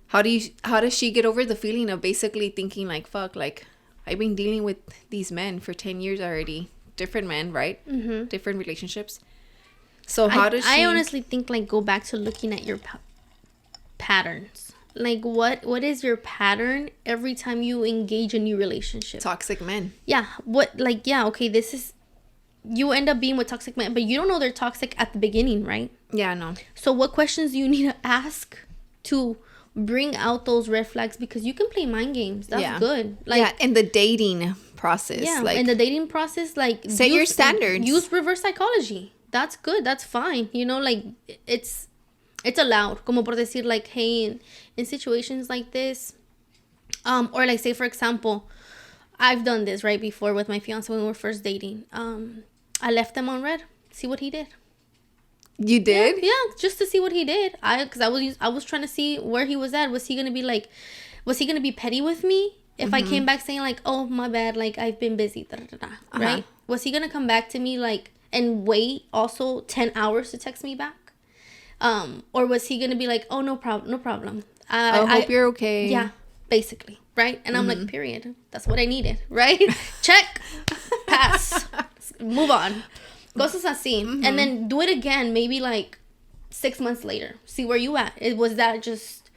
How does she get over the feeling of basically thinking like, fuck, like I've been dealing with these men for 10 years already. Different men, right? Mm-hmm. Different relationships. So how does she... I honestly think like go back to looking at your patterns. Like what is your pattern every time you engage a new relationship? Toxic men. Yeah. Okay, this is... You end up being with toxic men, but you don't know they're toxic at the beginning, right? Yeah, no. So what questions do you need to ask to bring out those red flags? Because you can play mind games. That's good. Like, in the dating process. Yeah, like, in the dating process, like... Set your standards. Use reverse psychology. That's good. That's fine. You know, like, it's allowed. Como por decir, like, hey, in situations like this... or, like, say, for example... I've done this, right, before with my fiance when we were first dating. I left him on red. See what he did. You did? Yeah, just to see what he did. Because I was trying to see where he was at. Was he gonna be petty with me if I came back saying like, oh my bad, like I've been busy, right? Was he gonna come back to me like and wait also 10 hours to text me back? Or was he gonna be like, oh no problem. I hope you're okay. Yeah, basically, right? And I'm like, period. That's what I needed, right? Check, pass, move on. Cosas así. And then do it again, maybe like 6 months later. See where you at. Was that just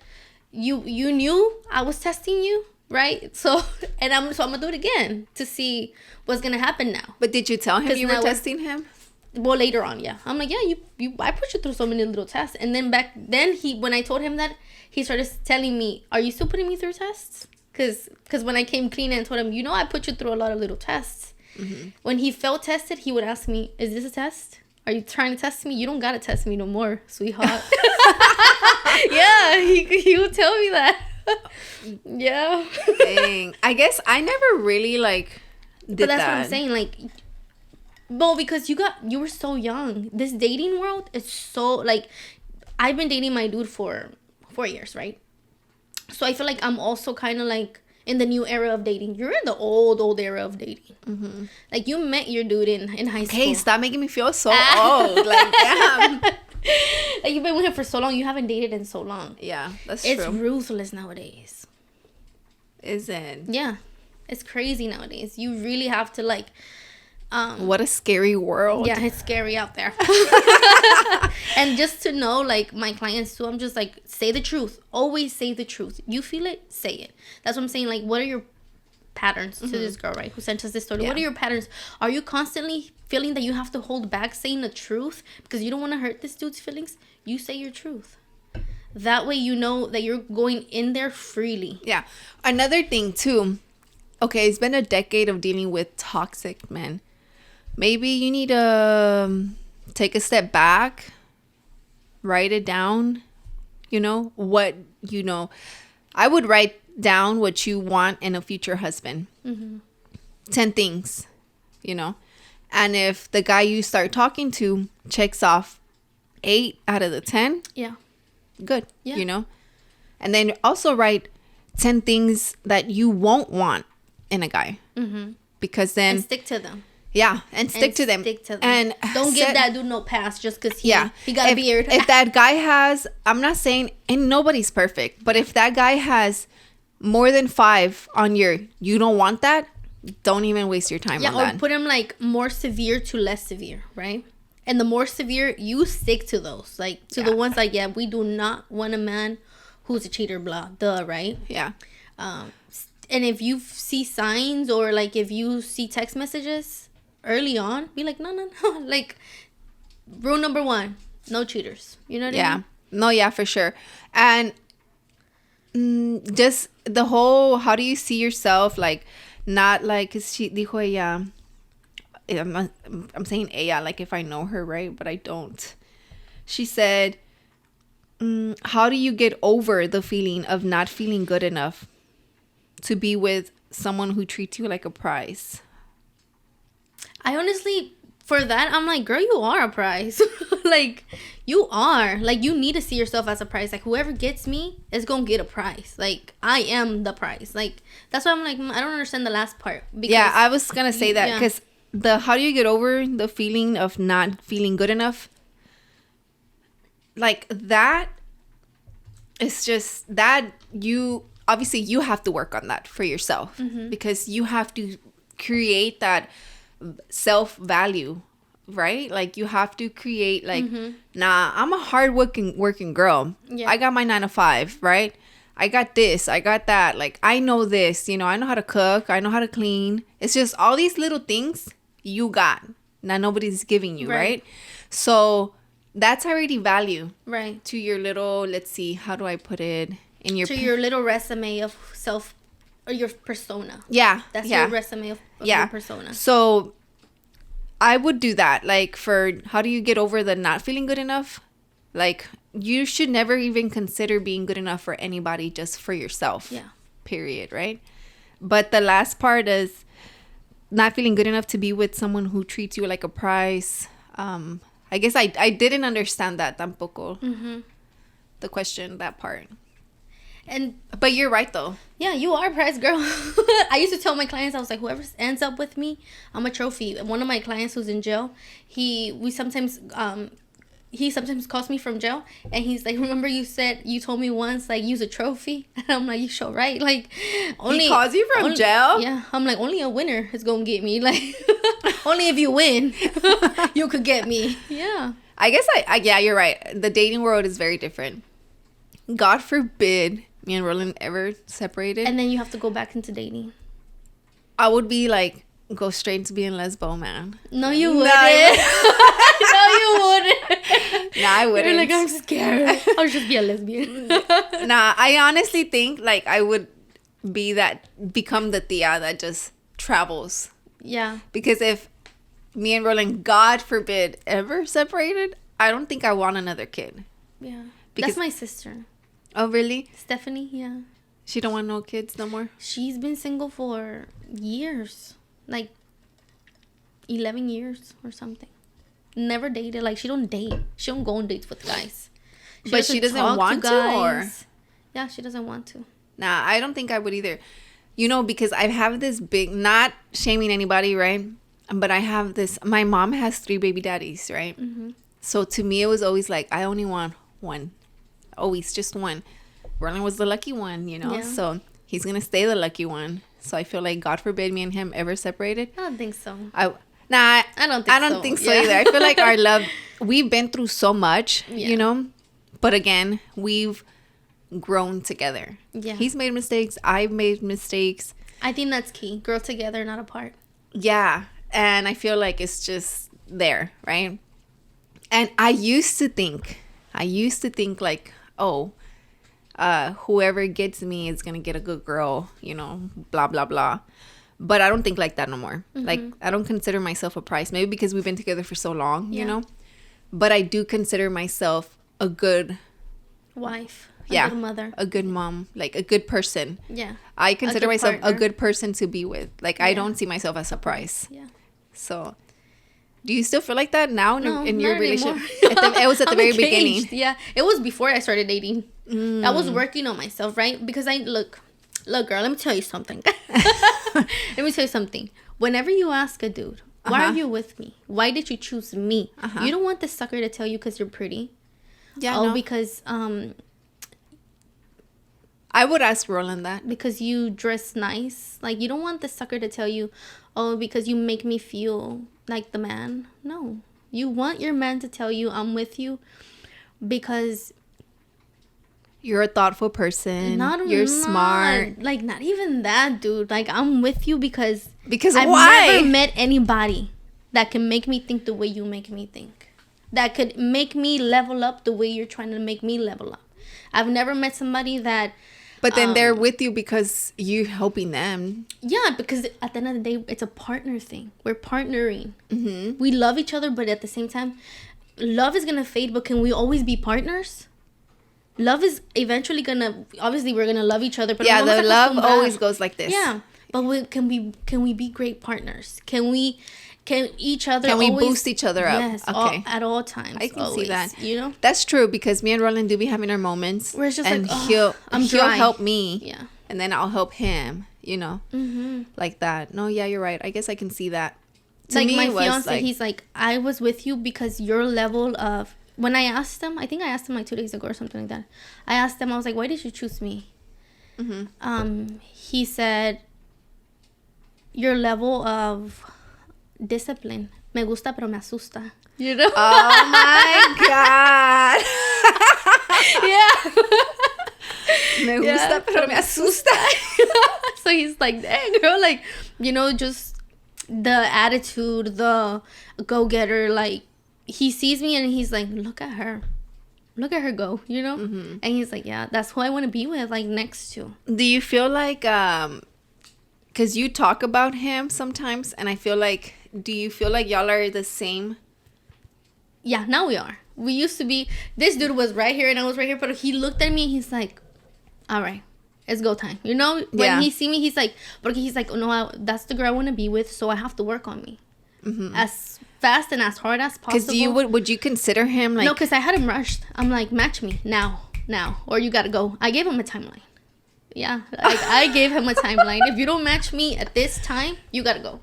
you knew I was testing you, right? So I'm gonna do it again to see what's gonna happen now. But did you tell him you were testing him? Well, later on, yeah. I'm like, yeah, I put you through so many little tests. And then when I told him that, he started telling me, are you still putting me through tests? Because when I came clean and told him, I put you through a lot of little tests. When he felt tested, he would ask me, is this a test? Are you trying to test me? You don't gotta test me no more, sweetheart. Yeah, he would tell me that. Yeah. Dang. I guess I never really did but that's that. what I'm saying. Like, well, because you were so young. This dating world is so I've been dating my dude for 4 years, right? So I feel like I'm also kind of like in the new era of dating. You're in the old era of dating. Like, you met your dude in high school. Hey, stop making me feel so old. Like, damn. Like, you've been with him for so long. You haven't dated in so long. Yeah, that's It's true. ruthless nowadays. Is it? Yeah. It's crazy nowadays. You really have to what a scary world. Yeah, it's scary out there. And just to know, my clients too, I'm just like, say the truth. Always say the truth. You feel it, say it. That's what I'm saying. Like, what are your patterns to this girl, right, who sent us this story? Yeah. What are your patterns? Are you constantly feeling that you have to hold back saying the truth because you don't want to hurt this dude's feelings? You say your truth. That way you know that you're going in there freely. Yeah. Another thing too. Okay, it's been a decade of dealing with toxic men. Maybe you need to take a step back, write it down, I would write down what you want in a future husband. 10 things, and if the guy you start talking to checks off 8 out of the 10, yeah, good, and then also write 10 things that you won't want in a guy, because then and stick to them. Yeah, and stick to them. And don't give that dude no pass just because he got a beard. If that guy has, I'm not saying, and nobody's perfect, but if that guy has more than 5 on you don't want that, don't even waste your time on that. Or put him more severe to less severe, right? And the more severe, you stick to those. The ones we do not want a man who's a cheater, blah, right? Yeah. And if you see signs or if you see text messages early on, be like, no. Rule number 1, no cheaters. You know what I mean? No, yeah, for sure. And just the whole, how do you see yourself? Not she dijo ella, I'm saying ella, if I know her, right? But I don't. She said, how do you get over the feeling of not feeling good enough to be with someone who treats you like a prize? I honestly, for that, I'm like, girl, you are a prize. You are. You need to see yourself as a prize. Whoever gets me is going to get a prize. I am the prize. That's why I'm like, I don't understand the last part. Yeah, I was going to say that because how do you get over the feeling of not feeling good enough? That is just that obviously you have to work on that for yourself, because you have to create that self-value, right? You have to create nah, I'm a hard-working girl. Yeah. I got my 9 to 5, right? I got this, I got that. I know this, I know how to cook, I know how to clean. It's just all these little things you got. Now nobody's giving you, right? So that's already value. Right. To your little, let's see, how do I put it? Your little resume of self or your persona. Yeah. That's your resume of your persona. So I would do that. For how do you get over the not feeling good enough? You should never even consider being good enough for anybody, just for yourself. Yeah. Period. Right. But the last part is not feeling good enough to be with someone who treats you like a prize. I guess I didn't understand that tampoco. Mm-hmm. The question, that part. And But you're right, though. yeah, you are a prize girl. I used to tell my clients, I was like, whoever ends up with me, I'm a trophy. One of my clients who's in jail, he sometimes calls me from jail, and he's like, remember you told me once, like, use a trophy? And I'm like, you sure right? Like, He calls you from jail? Yeah, I'm like, only a winner is gonna get me. Like, only if you win, you could get me. Yeah. I guess yeah, you're right. The dating world is very different. God forbid me and Roland ever separated. And then you have to go back into dating. I would be like, go straight to being lesbo, man. No, you wouldn't. No, you wouldn't. Nah, I wouldn't. You're like, I'm scared. I'll just be a lesbian. Nah, I honestly think like I would become the tia that just travels. Yeah. Because if me and Roland, God forbid, ever separated, I don't think I want another kid. Yeah. Because, that's my sister. Oh, really? Stephanie, yeah. She don't want no kids no more? She's been single for years. Like 11 years or something. Never dated. Like, she don't date. She don't go on dates with guys. But she doesn't want to, or? Yeah, she doesn't want to. Nah, I don't think I would either. You know, because I have this big, not shaming anybody, right? But I have this, my mom has 3 baby daddies, right? Mm-hmm. So to me, it was always like, I only want one. Always just one. Roland was the lucky one, you know? Yeah. So he's going to stay the lucky one. So I feel like, God forbid me and him ever separated. I don't think so. I don't think so yeah. either. I feel like our love, we've been through so much, Yeah. you know? But again, we've grown together. Yeah. He's made mistakes. I've made mistakes. I think that's key. Grow together, not apart. Yeah. And I feel like it's just there, right? And I used to think like, oh, whoever gets me is going to get a good girl, you know, blah, blah, blah. But I don't think like that no more. Mm-hmm. Like, I don't consider myself a prize. Maybe because we've been together for so long, Yeah. you know? But I do consider myself a good Wife. Yeah. Good mother. a good mom, like a good person. Yeah. I consider good myself a partner. good person to be with. Like, I Yeah. don't see myself as a prize. Yeah. So, do you still feel like that now No, in your not relationship? anymore. It was at the I'm very engaged. beginning. Yeah. It was before I started dating. I was working on myself, right? Because look, girl, let me tell you something. Let me tell you something. Whenever you ask a dude, why are you with me? Why did you choose me? You don't want the sucker to tell you because you're pretty. Yeah, Oh, no. because I would ask Roland that. because you dress nice. Like, you don't want the sucker to tell you, oh, because you make me feel like the man. No. You want your man to tell you, I'm with you because You're a thoughtful person. You're smart. Like, not even that, dude. Like, I'm with you because I've why? Never met anybody that can make me think the way you make me think. That could make me level up the way you're trying to make me level up. I've never met somebody that... But then they're with you because you're helping them. Yeah, because at the end of the day, it's a partner thing. We're partnering. Mm-hmm. We love each other, but at the same time, love is going to fade, but can we always be partners? Love is eventually going to... Obviously, we're going to love each other. But Yeah, the love always goes like this. Yeah, but can we be great partners? Can we boost each other up? Yes, Okay. at all times. I can see that. You know? That's true, because me and Roland do be having our moments. Where it's just and like, oh, he'll dry. help me. Yeah. And then I'll help him, you know? Mm-hmm. Like that. No, yeah, you're right. I guess I can see that. To Like, me, my it was fiance, he's like, I was with you because your level of... When I asked him, I think I asked him like 2 days ago or something like that. I asked him, I was like, why did you choose me? Mm-hmm. He said, your level of discipline. Me gusta, pero me asusta. You know? Oh my God. Yeah. Me gusta, pero me asusta. So he's like, dang, girl, like, you know, just the attitude, the go-getter, like, he sees me and he's like, look at her go, you know? And he's like, yeah, that's who I want to be with, like, next to. Do you feel like, because you talk about him sometimes, and I feel like, do you feel like y'all are the same? Yeah, now we are. We used to be, this dude was right here and I was right here, but he looked at me and he's like, all right, it's go time. You know, when he see me, he's like, oh no, that's the girl I want to be with, so I have to work on me. as fast and as hard as possible. Because would you consider him like... No, because I had him rushed. I'm like, match me now, or you gotta go. I gave him a timeline. Yeah, like I gave him a timeline. If you don't match me at this time, you gotta go.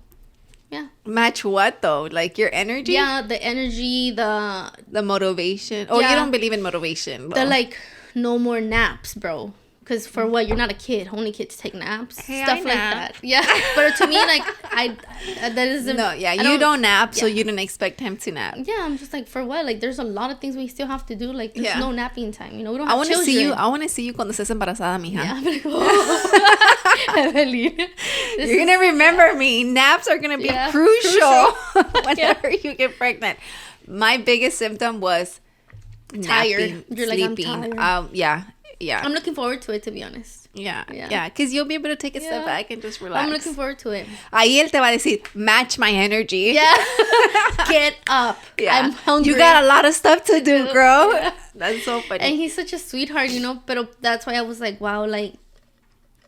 Yeah. Match what though? Like your energy? Yeah, the energy, the motivation. Oh, you don't believe in motivation. Though. The like no more naps, bro. Because for what? You're not a kid. Only kids take naps. Hey, Stuff like that. Yeah. But to me, like, that isn't... No, yeah. You don't nap, so you didn't expect him to nap. Yeah, I'm just like, for what? Like, there's a lot of things we still have to do. Like, there's no napping time. You know, we don't have children. I want to see you cuando estés embarazada, mija. Yeah, I'm like, oh. Evelyn. You're going to remember me. Naps are going to be crucial whenever you get pregnant. My biggest symptom was tired. You're sleeping. Like, I'm tired. Yeah. I'm looking forward to it, to be honest. Yeah. Because you'll be able to take a step back and just relax. I'm looking forward to it. Ahí él te va a decir, match my energy. Yeah. Get up. Yeah. I'm hungry. You got a lot of stuff to do, girl. Yeah. That's so funny. And he's such a sweetheart, you know. But that's why I was like, wow, like,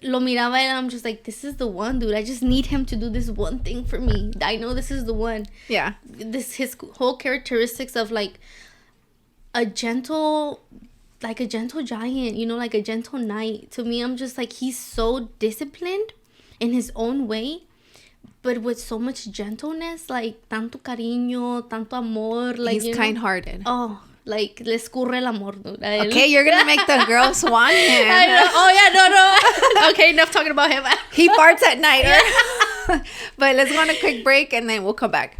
lo miraba and I'm just like, this is the one, dude. I just need him to do this one thing for me. I know this is the one. Yeah. His whole characteristics of, like, a gentle giant, you know, like a gentle knight. To me, I'm just like, he's so disciplined in his own way, but with so much gentleness, like tanto cariño, tanto amor. Like, he's kind-hearted. Oh, like le escurre el amor, dude. Okay, you're gonna make the girls want him. I know. Oh yeah, no. Okay, enough talking about him. He farts at night. Right? But let's go on a quick break and then we'll come back.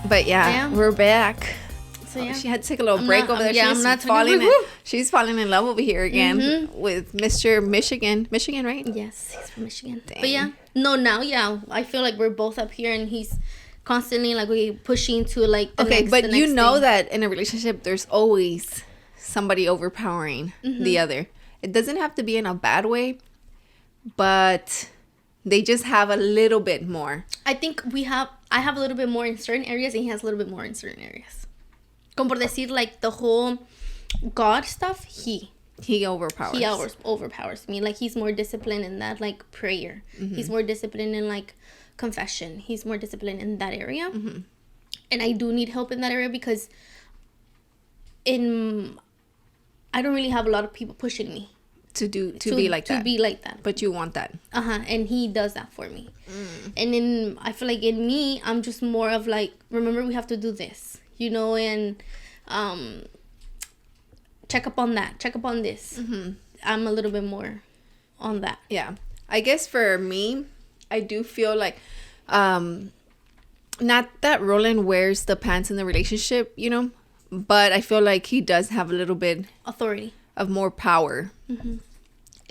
But we're back. So she had to take a little break over there. She's falling in love over here again with Mr. Michigan, right? Yes, he's from Michigan. Dang. But now I feel like we're both up here and he's constantly like pushing to like the next, but you know that in a relationship there's always somebody overpowering the other. It doesn't have to be in a bad way, but they just have a little bit more. I think I have a little bit more in certain areas and he has a little bit more in certain areas. Como por decir, like, the whole God stuff, he overpowers. He overpowers me. Like, he's more disciplined in that, like, prayer. He's more disciplined in, like, confession. He's more disciplined in that area. And I do need help in that area because I don't really have a lot of people pushing me. To be like that. But you want that. And he does that for me. And I feel like in me, I'm just more of like, remember, we have to do this, you know, and check up on that, check up on this. I'm a little bit more on that. Yeah. I guess for me, I do feel like, not that Roland wears the pants in the relationship, you know, but I feel like he does have a little bit authority of more power.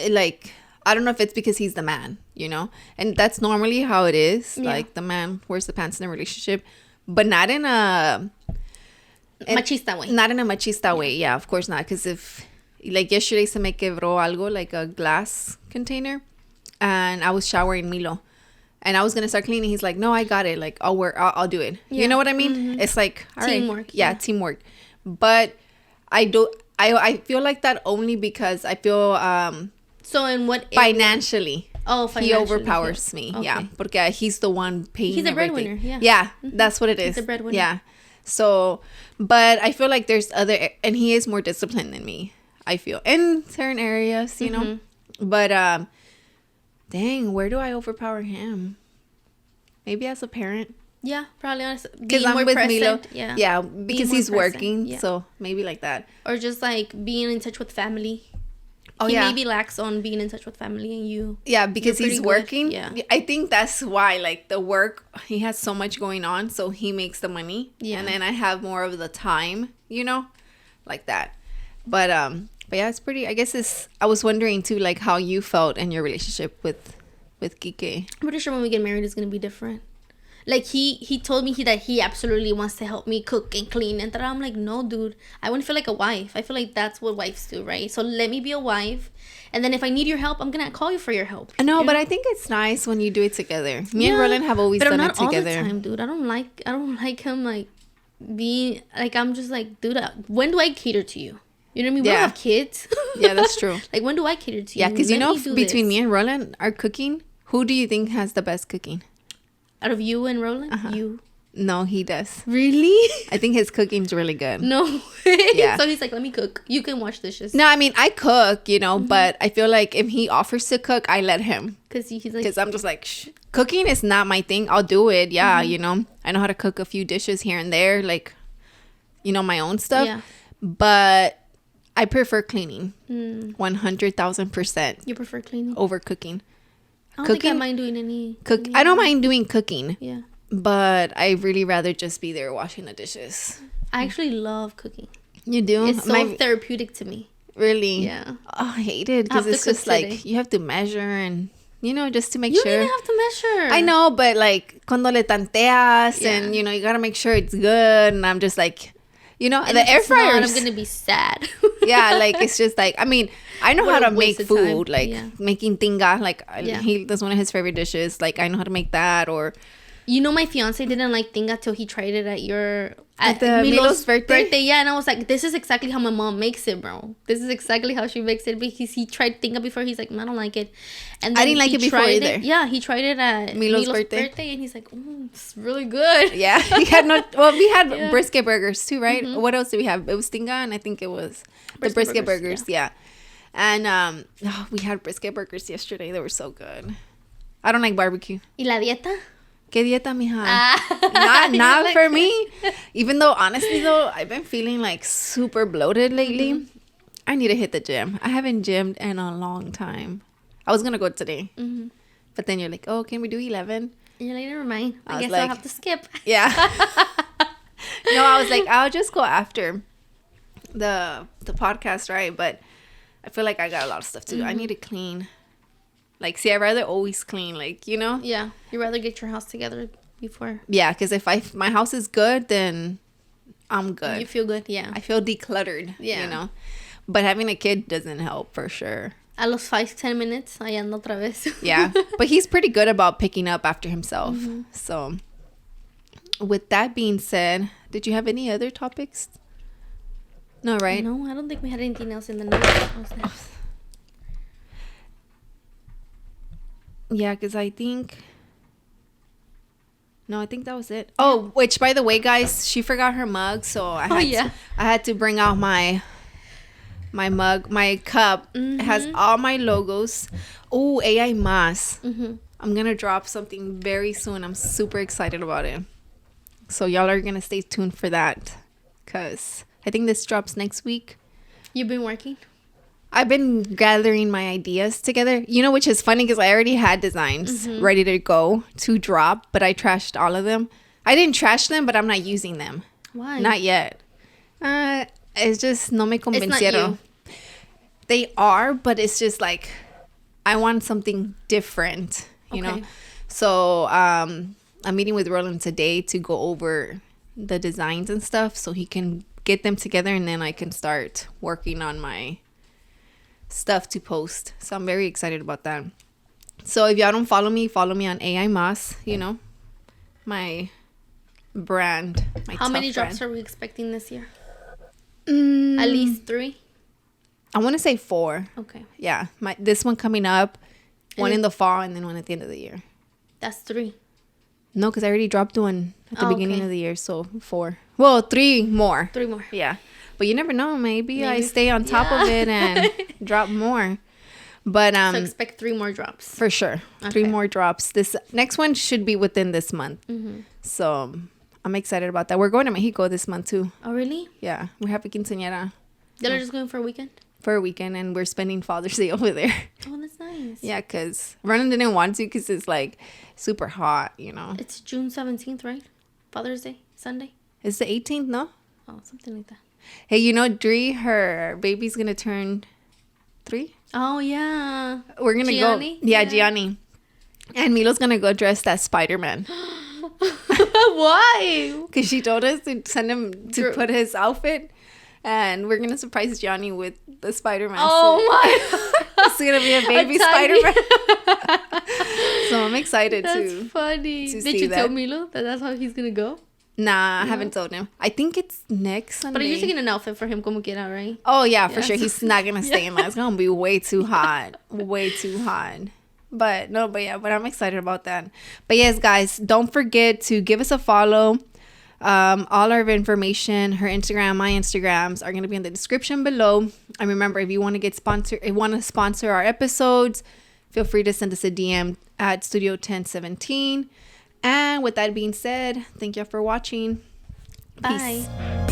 Like, I don't know if it's because he's the man, you know, and that's normally how it is. Like, the man wears the pants in a relationship, but not in a machista way. Not in a machista way. Yeah, of course not. Because if, like, yesterday se me quebró algo, like a glass container, and I was showering Milo, and I was gonna start cleaning. He's like, "No, I got it. Like, I'll do it." You know what I mean? It's like, all teamwork. Right. Yeah, teamwork. But I feel like that only because I feel so in what area? Financially he overpowers me. Okay. Yeah, porque he's the one paying. He's a breadwinner. Yeah, that's what it is. He's a breadwinner. Yeah. So, but I feel like there's and he is more disciplined than me, I feel, in certain areas, you know. But dang, where do I overpower him? Maybe as a parent. Yeah, probably honestly. Because I'm with Milo. Yeah, because he's working. Yeah. So maybe like that. Or just like being in touch with family. He maybe lacks on being in touch with family and you. Yeah, because he's working. Yeah. I think that's why, like, the work, he has so much going on, so he makes the money. Yeah. And then I have more of the time, you know, like that. But yeah, it's pretty, I guess I was wondering too, like, how you felt in your relationship with Kike. I'm pretty sure when we get married, it's going to be different. Like, he told me that he absolutely wants to help me cook and clean. And I'm like, no, dude. I want to feel like a wife. I feel like that's what wives do, right? So let me be a wife. And then if I need your help, I'm going to call you for your help. No, but I think it's nice when you do it together. Me and Roland have always done it together. But not all the time, dude. I don't like him, like, being like, I'm just like, dude, when do I cater to you? You know what I mean? We don't have kids. Yeah, that's true. Like, when do I cater to you? Yeah, because between me and Roland, our cooking, who do you think has the best cooking? Out of you and Roland? You. No, he does. Really? I think his cooking's really good. No way. Yeah. So he's like, let me cook. You can wash dishes. No, I mean, I cook, but I feel like if he offers to cook, I let him. Because he's like... Because I'm just like, cooking is not my thing. I'll do it. Yeah, I know how to cook a few dishes here and there. Like, my own stuff. Yeah. But I prefer cleaning. 100,000%. You prefer cleaning? Over cooking. I don't mind doing any... I don't mind doing cooking. Yeah. But I really rather just be there washing the dishes. I actually love cooking. You do? It's so therapeutic to me. Really? Yeah. Oh, I hate it because it's just like you have to measure and, just to make sure. You don't even have to measure. I know, but like cuando le tanteas and, you got to make sure it's good. And I'm just like, and the air fryer. I'm going to be sad. Yeah, like it's just like, I mean, I know how to make food. Like making tinga. Like that's one of his favorite dishes. Like I know how to make that or... my fiance didn't like tinga till he tried it at Milo's birthday. Yeah, and I was like, this is exactly how my mom makes it, bro. This is exactly how she makes it because he tried tinga before. He's like, I don't like it. And then I didn't like it before either. Yeah, he tried it at Milo's birthday, and he's like, it's really good. Yeah, we had brisket burgers too, right? What else did we have? It was tinga, and I think it was the brisket burgers. Yeah. And we had brisket burgers yesterday. They were so good. I don't like barbecue. ¿Y la dieta? ¿Qué dieta, mija? Not for me. Even though, honestly, though, I've been feeling like super bloated lately. I need to hit the gym. I haven't gymmed in a long time. I was going to go today. But then you're like, oh, can we do 11? And you're like, never mind. I guess I'll have to skip. Yeah. No, I was like, I'll just go after the podcast, right? But I feel like I got a lot of stuff to do. I need to clean. Like, see, I'd rather always clean, like, Yeah. You'd rather get your house together before. Yeah, because if my house is good, then I'm good. You feel good, yeah. I feel decluttered, But having a kid doesn't help, for sure. A los 5-10 minutes, ahí ando otra vez. Yeah, but he's pretty good about picking up after himself. So, with that being said, did you have any other topics? No, right? No, I don't think we had anything else in the notes. Yeah, because I think that was it. Oh, which, by the way, guys, she forgot her mug, so I had to bring out my mug, my cup. It has all my logos. Oh, AI Mas. I'm going to drop something very soon. I'm super excited about it. So y'all are going to stay tuned for that because I think this drops next week. You've been working? I've been gathering my ideas together, which is funny because I already had designs ready to go to drop, but I trashed all of them. I didn't trash them, but I'm not using them. Why? Not yet. It's just no me convencieron. It's not you. They are, but it's just like I want something different, you know. So I'm meeting with Roland today to go over the designs and stuff so he can get them together and then I can start working on my stuff to post. So I'm very excited about that. So if y'all don't follow me on AI Mas, my brand. How many drops are we expecting this year? At least 3? I want to say 4. Okay. Yeah. This one coming up, one in the fall, and then one at the end of the year. That's 3. No, because I already dropped one at the beginning of the year, so 4. Well, 3 more. 3 more. Yeah. But you never know. Maybe I stay on top of it and drop more. But so expect 3 more drops. For sure. Okay. 3 more drops. This next one should be within this month. So I'm excited about that. We're going to Mexico this month too. Oh, really? Yeah. We're having quinceañera. Y'all are just going for a weekend? For a weekend, and we're spending Father's Day over there. Oh, that's nice. Yeah, because Ronan didn't want to because it's like super hot, It's June 17th, right? Father's Day? Sunday? It's the 18th, no? Oh, something like that. Hey, Dree, her baby's going to turn 3. Oh, yeah. We're going to go. Yeah, Gianni. And Milo's going to go dressed as Spider-Man. Why? Because she told us to send him to put his outfit. And we're going to surprise Gianni with the Spider-Man suit. Oh, my. It's going to be a baby Spider-Man. So I'm excited That's funny. Did you tell Milo that that's how he's going to go? Nah, I haven't told him. I think it's next Sunday. But you're taking an outfit for him como quiera, right? Oh, yeah, for sure. He's not going to stay in line. It's going to be way too hot. Way too hot. But I'm excited about that. But yes, guys, don't forget to give us a follow. All our information, her Instagram, my Instagrams are going to be in the description below. And remember, if you want to sponsor our episodes, feel free to send us a DM at Studio 1017. And with that being said, thank you for watching. Bye. Peace.